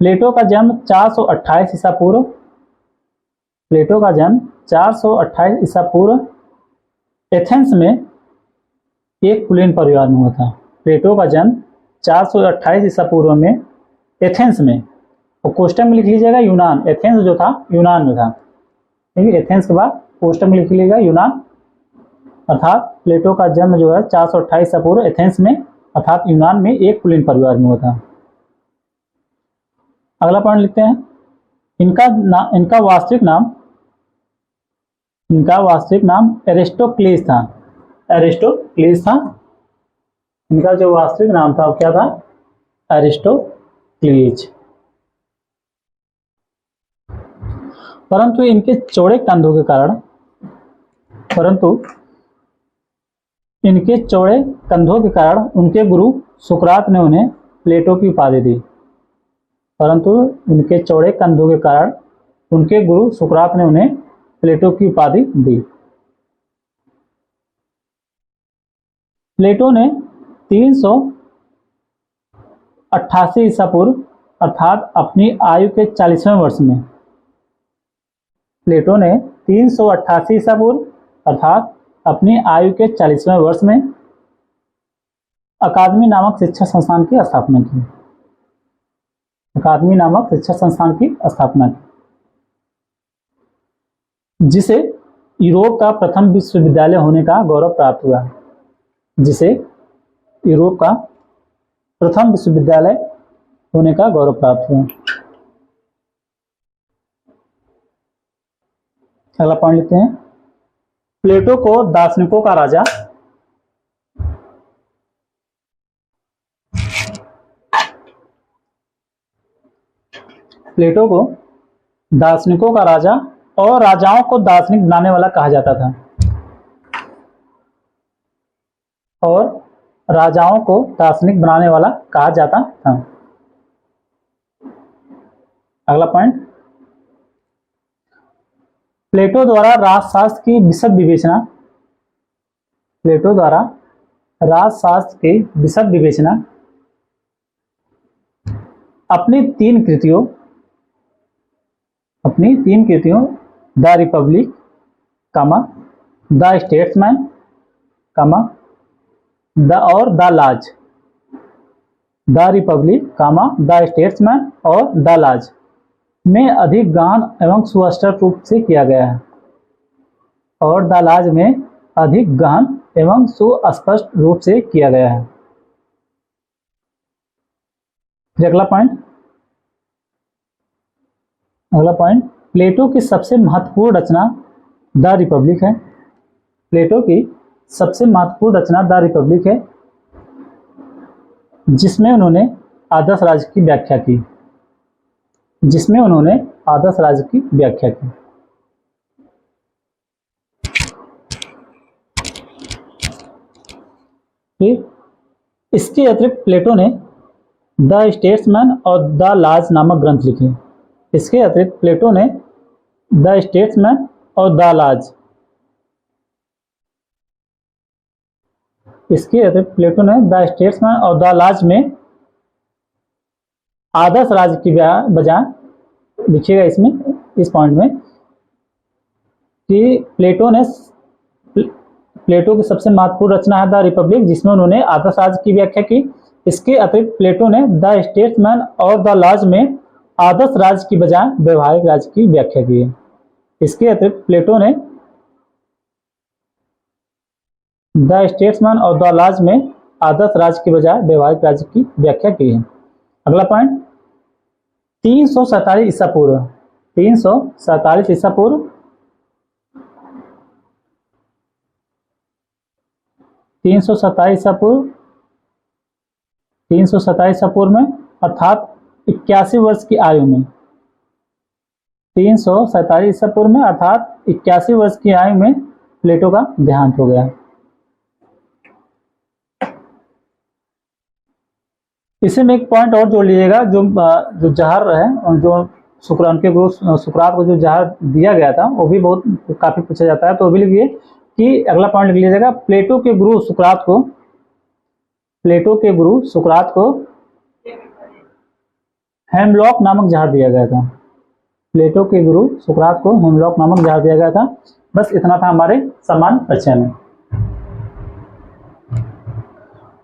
[SPEAKER 1] प्लेटो का जन्म 428 ईसा पूर्व। प्लेटो का जन्म 428 ईसा पूर्व एथेंस में एक कुलीन परिवार में हुआ था। प्लेटो का जन्म 428 ईसा पूर्व में एथेंस में, और कोष्टक में लिख लीजिएगा यूनान। एथेंस जो था यूनान में था, ठीक है। एथेंस के बाद कोष्टक में लिख लीजिएगा यूनान, अर्थात प्लेटो का जन्म जो है 428 ईसा पूर्व एथेंस में अर्थात यूनान में एक कुलीन परिवार में हुआ था। अगला पॉइंट लिखते हैं, इनका वास्तविक नाम एरिस्टोक्लीस था। एरिस्टोक्लीस था इनका जो वास्तविक नाम था, वो क्या था, एरिस्टोक्लीज। परंतु इनके चौड़े कंधों के कारण उनके गुरु सुकरात ने उन्हें प्लेटो की उपाधि दी। परंतु इनके चौड़े कंधों के कारण उनके गुरु सुकरात ने उन्हें प्लेटो की उपाधि दी। प्लेटो ने 388 ईसा पूर्व अर्थात अपनी आयु के 40वें वर्ष में, प्लेटो ने 388 ईसा पूर्व अर्थात अपनी आयु के 40वें वर्ष में अकादमी नामक शिक्षा संस्थान की स्थापना की। अकादमी नामक शिक्षा संस्थान की स्थापना की, जिसे यूरोप का प्रथम विश्वविद्यालय होने का गौरव प्राप्त हुआ। जिसे यूरोप का प्रथम विश्वविद्यालय होने का गौरव प्राप्त हुआ। अगला पॉइंट लिखते हैं, प्लेटो को दार्शनिकों का राजा प्लेटो को दार्शनिकों का राजा और राजाओं को दार्शनिक बनाने वाला कहा जाता था, और राजाओं को दार्शनिक बनाने वाला कहा जाता था। अगला पॉइंट, प्लेटो द्वारा राजशास्त्र की विशद विवेचना प्लेटो द्वारा राजशास्त्र की विशद विवेचना अपनी तीन कृतियों the Republic, the statesman, the लाज, द रिपब्लिक, द स्टेट्समैन और द लाज में अधिक गहन एवं सुस्पष्ट रूप से किया गया है, और द लाज में अधिक गहन एवं सुस्पष्ट रूप से किया गया है। फिर अगला पॉइंट, प्लेटो की सबसे महत्वपूर्ण रचना द रिपब्लिक है। प्लेटो की सबसे महत्वपूर्ण रचना द रिपब्लिक है, जिसमें उन्होंने आदर्श राज्य की व्याख्या की। फिर इसके अतिरिक्त प्लेटो ने द स्टेट्समैन और द लाज नामक ग्रंथ लिखे। इसके अतिरिक्त प्लेटो ने द स्टेट्समैन और द लाज में आदर्श राज्य की बजाय लिखिएगा इसमें, इस पॉइंट में, कि प्लेटो की सबसे महत्वपूर्ण रचना है द रिपब्लिक, जिसमें उन्होंने आदर्श राज्य की व्याख्या की। इसके अतिरिक्त प्लेटो ने द स्टेट्समैन और द लाज में आदर्श राज्य की बजाय व्यवहारिक राज्य की व्याख्या की है। इसके अतिरिक्त प्लेटो ने द स्टेट्समैन और द लाज में आदर्श राज्य की बजाय व्यवहारिक राज्य की व्याख्या की है। अगला पॉइंट, 347 ईसा पूर्व 347 ईसा पूर्व में, अर्थात 81 वर्ष की आयु में, 347 ईसा पूर्व में अर्थात 81 वर्ष की आयु में प्लेटो का देहांत हो गया। इसे में एक पॉइंट और जोड़ लीजिएगा, जो जहर है और जो उनके गुरु सुकरात को जो जहर दिया गया था, वो भी काफी पूछा जाता है, तो वो भी लिखिए कि अगला पॉइंट लिख लीजिएगा, प्लेटो के गुरु सुकरात को हेमलॉक नामक जहर दिया गया था। प्लेटो के गुरु सुकरात को हेमलॉक नामक जहर दिया गया था। बस इतना था हमारे सामान्य परिचय में।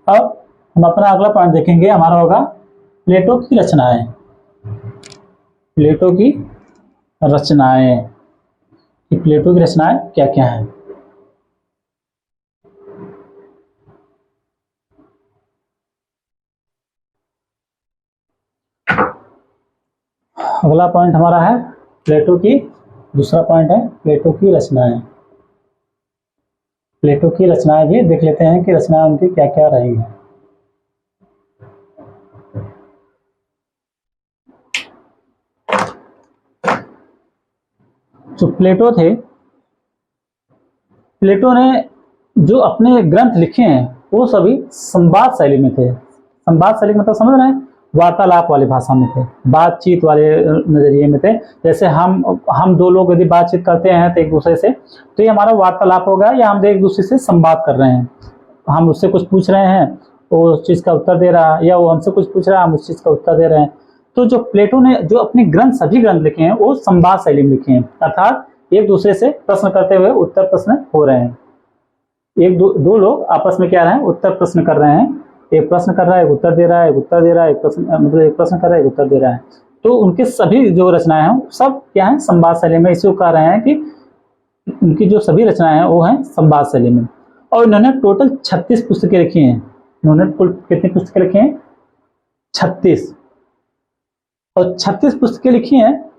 [SPEAKER 1] अब हम अपना अगला पॉइंट देखेंगे, हमारा होगा प्लेटो की रचनाएं। प्लेटो की रचनाएं क्या क्या हैं। अगला पॉइंट हमारा है प्लेटो की, दूसरा पॉइंट है प्लेटो की रचनाएं। प्लेटो की रचनाएं भी देख लेते हैं कि रचनाएं उनकी क्या क्या रही हैं। जो प्लेटो थे, प्लेटो ने जो अपने ग्रंथ लिखे हैं वो सभी संवाद शैली में थे। संवाद शैली मतलब समझ रहे हैं, वार्तालाप वाली भाषा में थे, बातचीत वाले नजरिए में थे। जैसे हम दो लोग यदि बातचीत करते हैं तो एक दूसरे से, तो ये हमारा वार्तालाप होगा, या हम एक दूसरे से संवाद कर रहे हैं। हम उससे कुछ पूछ रहे हैं, वो उस चीज़ का उत्तर दे रहा है, या वो हमसे कुछ पूछ रहा है, हम उस चीज़ का उत्तर दे रहे हैं। तो जो प्लेटो ने जो अपने ग्रंथ सभी ग्रंथ लिखे हैं वो संवाद शैली में लिखे हैं, अर्थात एक दूसरे से प्रश्न करते हुए उत्तर प्रश्न हो रहे हैं। दो लोग आपस में क्या रहे हैं, उत्तर प्रश्न कर रहे हैं। एक प्रश्न कर रहा है, एक उत्तर दे रहा है, एक उत्तर दे रहा है, एक प्रश्न कर रहा है, एक उत्तर दे रहा है। तो उनके सभी जो रचनाएं हैं सब क्या है, संवाद शैली में। इसे कह रहे हैं कि उनकी जो सभी रचनाएं हैं वो हैं संवाद शैली में। और इन्होंने टोटल 36 पुस्तकें लिखी हैं। इन्होंने कुल कितनी पुस्तकें लिखी हैं? 36। और 36 पुस्तकें लिखी हैं,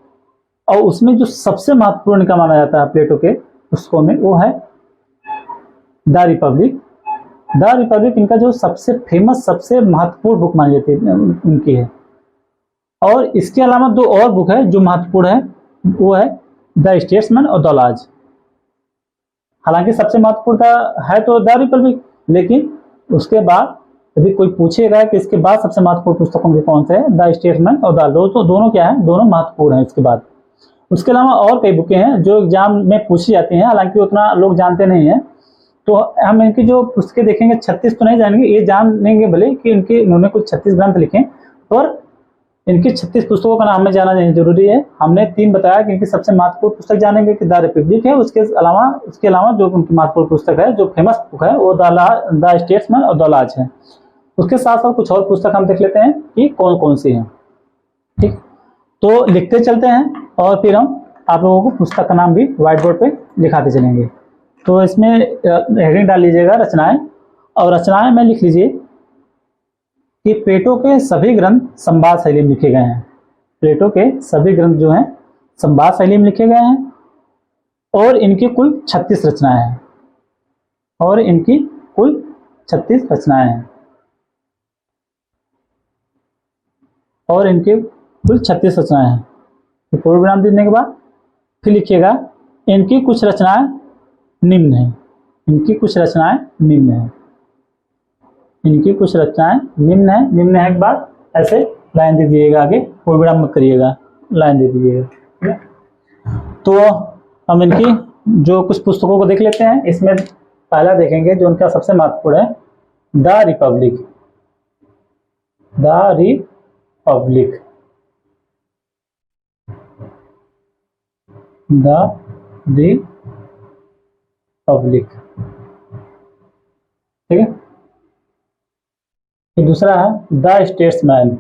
[SPEAKER 1] और उसमें जो सबसे महत्वपूर्ण का माना जाता है प्लेटो के पुस्तकों में, वो है द रिपब्लिक। द रिपब्लिक इनका जो सबसे फेमस, सबसे महत्वपूर्ण बुक मानी जाती है, उनकी है। और इसके अलावा दो और बुक है जो महत्वपूर्ण है, वो है द स्टेट्समैन और द लॉज। हालांकि सबसे महत्वपूर्ण है तो द रिपब्लिक, लेकिन उसके बाद यदि कोई पूछेगा कि इसके बाद सबसे महत्वपूर्ण पुस्तकों के कौन से है, द स्टेट्समैन और द लॉज, तो दोनों क्या है, दोनों महत्वपूर्ण है इसके बाद। उसके अलावा और कई बुकें हैं जो एग्जाम में पूछी जाती हैं, हालांकि उतना लोग जानते नहीं है। तो हम इनकी जो पुस्तकें देखेंगे, 36 तो नहीं जानेंगे, ये जानेंगे भले कि इन्होंने कुछ 36 ग्रंथ लिखे, और इनकी 36 पुस्तकों का नाम हमें जाना जरूरी है। हमने 3 बताया कि इनकी सबसे महत्वपूर्ण पुस्तक जानेंगे कि द रिपब्लिक है। उसके अलावा जो उनकी महत्वपूर्ण पुस्तक है, जो फेमस बुक है, वो द स्टेट्समैन और द लॉज है। उसके साथ साथ कुछ और पुस्तक हम देख लेते हैं कि कौन कौन सी है। ठीक, तो लिखते चलते हैं और फिर हम आप लोगों को पुस्तक का नाम भी व्हाइट बोर्ड पे लिखाते चलेंगे। तो इसमें हेडिंग डाल लीजिएगा रचनाएं, और रचनाएं में लिख लीजिए कि प्लेटो के सभी ग्रंथ संवाद शैली में लिखे गए हैं। प्लेटो के सभी ग्रंथ जो हैं संवाद शैली में लिखे गए हैं, और इनकी कुल 36 रचनाएं हैं। और इनकी कुल 36 रचनाएं हैं। और इनके कुल 36 रचनाएं हैं। तो पूर्ण विराम देने के बाद फिर लिखिएगा इनकी कुछ रचनाएं निम्न है। इनकी कुछ रचनाएं निम्न है। इनकी कुछ रचनाएं निम्न है। निम्न है के बाद ऐसे लाइन दे दीजिएगा, आगे पूर्ण विराम मत करिएगा, लाइन दे दीजिएगा। तो हम इनकी जो कुछ पुस्तकों को देख लेते हैं। इसमें पहला देखेंगे जो उनका सबसे महत्वपूर्ण है, the Republic. The Republic, the Republic, ठीक है। फिर दूसरा है द स्टेट्समैन।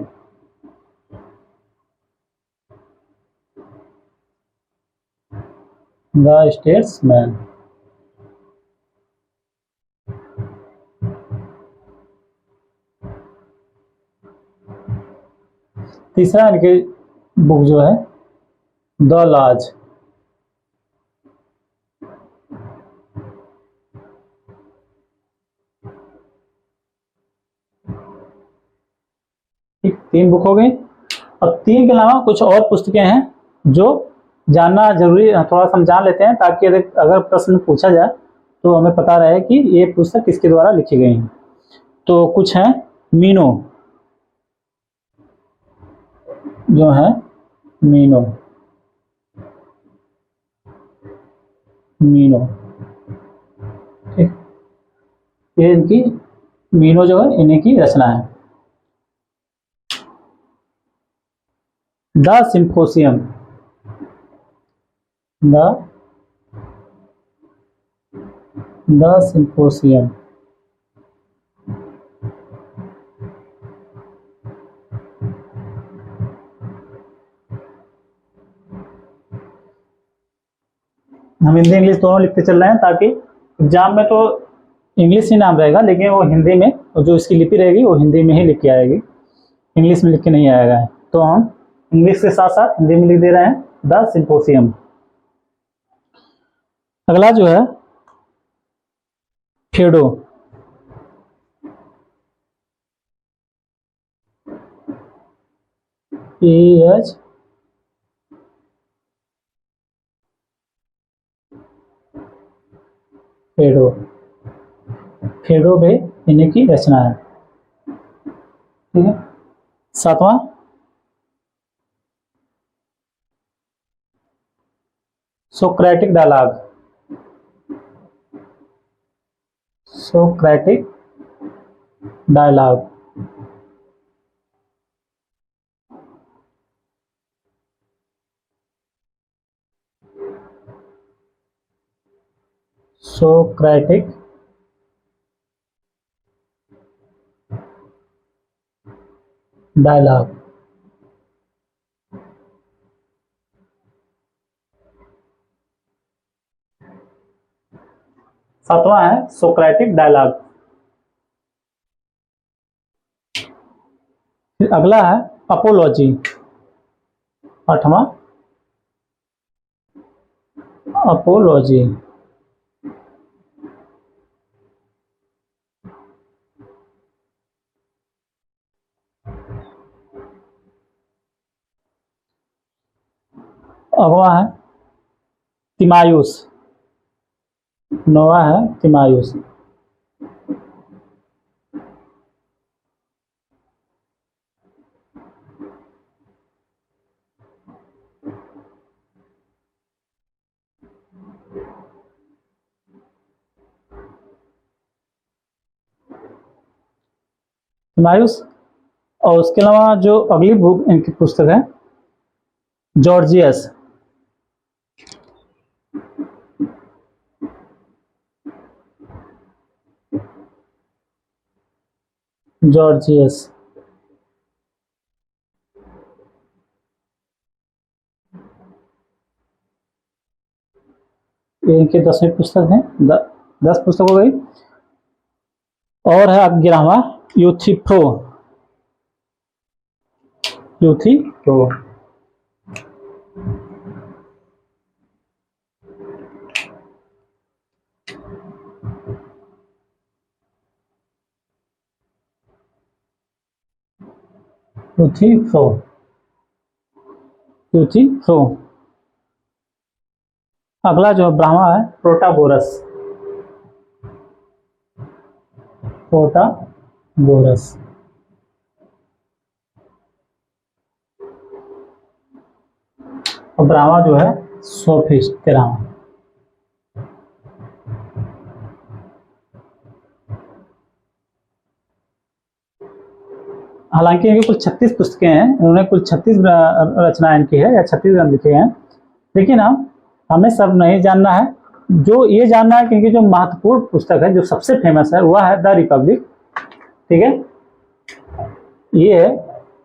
[SPEAKER 1] The statesman. तीसरा इनकी बुक जो है द लॉज। ठीक, 3 बुक हो गई। अब 3 के अलावा कुछ और पुस्तकें हैं जो जानना जरूरी है, थोड़ा सा हम जान लेते हैं, ताकि अगर प्रश्न पूछा जाए तो हमें पता रहे कि ये पुस्तक किसके द्वारा लिखी गई है। तो कुछ है मीनो, जो है मीनो। मीनो, ठीक, ये इनकी मीनो जो है इन्हीं की रचना है। द सिम्पोसियम। द सिम्पोसियम। हम हिंदी इंग्लिश दोनों लिखते चल रहे हैं, ताकि एग्जाम में तो इंग्लिश ही नाम रहेगा, लेकिन वो हिंदी में जो इसकी लिपि रहेगी वो हिंदी में ही लिख के आएगी, इंग्लिश में लिख के नहीं आएगा। तो हम इंग्लिश के साथ साथ हिंदी में लिख दे रहे हैं द सिम्पोसियम। अगला जो है फेडो। PH fado. फेडो भी इन्हीं की रचना है, ठीक है। 7वां Socratic dialogue. Socratic dialogue. Socratic dialogue. सातवां है सोक्रेटिक डायलॉग। फिर अगला है अपोलॉजी, आठवां अपोलॉजी। अगवा है तिमायुस, नौवा है तिमायुस। तिमायुस और उसके अलावा जो अगली बुक इनकी पुस्तक है जॉर्जियस। जॉर्जियस ये इनकी 10वीं पुस्तक है। 10 पुस्तक हो गई। और है 11वां यूथिप्रो। यूथिप्रो यूथिप्रो यूथिप्रो। अगला जो ब्राह्मा है प्रोटागोरस। प्रोटागोरस और ब्राह्मा जो है सोफिस्ट 13वां। हालांकि इनकी कुल 36 पुस्तकें हैं, इन्होंने कुल 36 रचनाएं इनकी है या 36 ग्रंथ लिखे हैं, लेकिन हमें सब नहीं जानना है। जो ये जानना है कि इनकी जो महत्वपूर्ण पुस्तक है, जो सबसे फेमस है, वह है द रिपब्लिक। ठीक है, ये है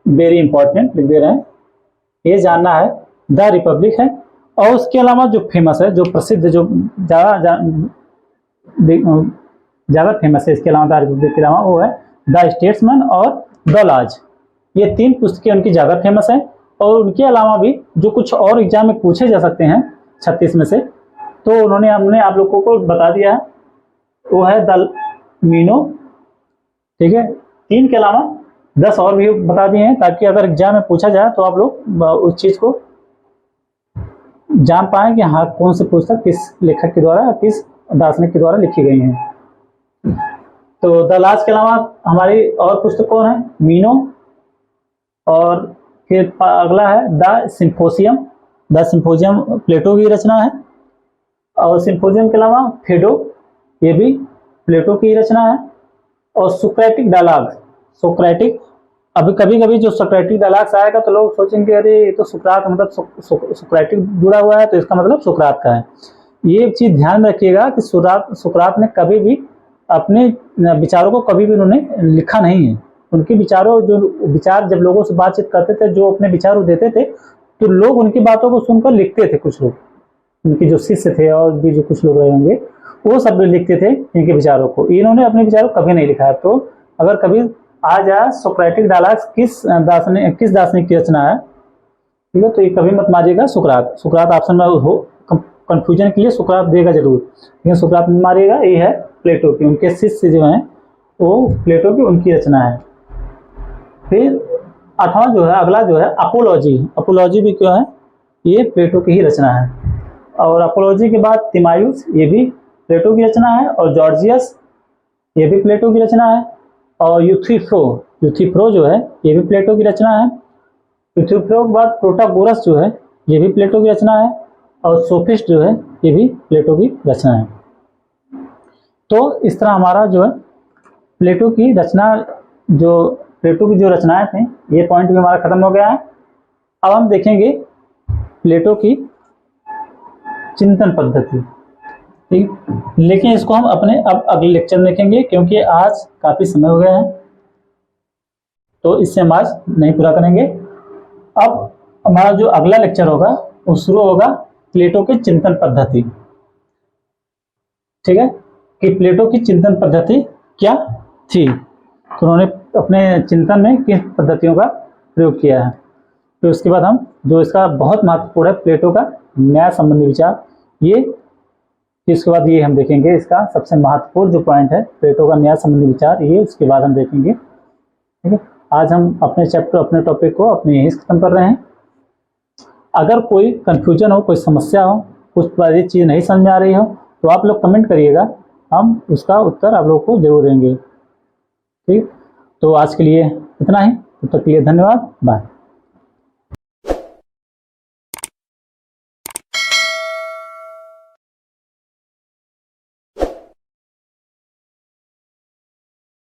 [SPEAKER 1] वेरी इंपॉर्टेंट, लिख दे रहे हैं। ये जानना है द रिपब्लिक है। और उसके अलावा जो फेमस है, जो प्रसिद्ध, जो ज़्यादा फेमस है इसके अलावा द रिपब्लिक के अलावा, वो है द स्टेट्समैन और द लॉज। ये 3 पुस्तकें उनकी ज़्यादा फेमस हैं। और उनके अलावा भी जो कुछ और एग्जाम में पूछे जा सकते हैं 36 में से, तो उन्होंने हमने आप लोगों को बता दिया है, वो है द मीनो। ठीक है, 3 के अलावा 10 और भी बता दिए हैं, ताकि अगर एग्जाम में पूछा जाए तो आप लोग उस चीज़ को जान पाएं कि हाँ कौन सी पुस्तक किस लेखक के द्वारा, किस दार्शनिक के द्वारा लिखी गई है। तो द लॉज के अलावा हमारी और पुस्तक कौन है? मीनो। और फिर अगला है द सिम्पोजियम। द सिम्पोजियम प्लेटो की रचना है। और सिम्पोजियम के अलावा फेडो, ये भी प्लेटो की रचना है। और सोक्रेटिक डायलॉग, सोक्रेटिक, अभी कभी कभी जो सोक्रेटिक डायलॉग्स आएगा तो लोग सोचेंगे अरे ये तो सुकरात, मतलब सोक्रेटिक जुड़ा हुआ है तो इसका मतलब सुकरात का है। ये चीज़ ध्यान रखिएगा कि सुकरात ने कभी भी अपने विचारों को कभी भी उन्होंने लिखा नहीं है। उनके विचारों, जो विचार जब लोगों से बातचीत करते थे, जो अपने विचार देते थे, तो लोग उनकी बातों को सुनकर लिखते थे। कुछ लोग, उनके जो शिष्य थे और भी जो कुछ लोग रहे होंगे, वो सब लिखते थे इनके विचारों को। इन्होंने अपने विचारों को कभी नहीं लिखा है। तो अगर कभी आ जाए सोक्रेटिक डायलॉग्स किस दार्शनिक की रचना है, ठीक है, तो ये कभी मत मारिएगा सुकरात। सुकरात ऑप्शन में हो, कंफ्यूजन के लिए सुकरात देगा जरूर, लेकिन सुकरात में मारिएगा। ये है प्लेटो की, उनके शिष्य जो हैं वो प्लेटो की, उनकी रचना है। फिर 8वां जो है, अगला जो है अपोलॉजी। अपोलॉजी भी क्यों है? ये प्लेटो की ही रचना है। और अपोलॉजी के बाद तिमायुस, ये भी प्लेटो की रचना है। और जॉर्जियस, ये भी प्लेटो की रचना है। और यूथिप्रो जो है, ये भी प्लेटो की रचना है। यूथिप्रो के बाद प्रोटागोरस जो है, ये भी प्लेटो की रचना है। और सोफिस्ट जो है, ये भी प्लेटो की रचना है। तो इस तरह हमारा जो है प्लेटो की रचनाएं थी, ये पॉइंट भी हमारा खत्म हो गया है। अब हम देखेंगे प्लेटो की चिंतन पद्धति। ठीक, लेकिन इसको हम अपने अब अगले लेक्चर में देखेंगे, क्योंकि आज काफी समय हो गया है, तो इससे हम आज नहीं पूरा करेंगे। अब हमारा जो अगला लेक्चर होगा वो शुरू होगा प्लेटो के चिंतन पद्धति। ठीक है, कि प्लेटो की चिंतन पद्धति क्या थी। तो उन्होंने अपने चिंतन में किन पद्धतियों का प्रयोग किया है। तो उसके बाद हम जो इसका बहुत महत्वपूर्ण है प्लेटो का न्याय संबंधी विचार, ये इसके बाद ये हम देखेंगे इसका सबसे महत्वपूर्ण जो पॉइंट है प्लेटो का न्याय संबंधी विचार, ये उसके बाद हम देखेंगे। ठीक है, आज हम अपने चैप्टर अपने टॉपिक को अपने यहीं खत्म कर रहे हैं। अगर कोई कंफ्यूजन हो, कोई समस्या हो, कुछ बारी चीज़ नहीं समझ में आ रही हो तो आप लोग कमेंट करिएगा, हम उसका उत्तर आप लोग को जरूर देंगे। ठीक, तो आज के लिए इतना ही, तब तक के लिए धन्यवाद, बाय।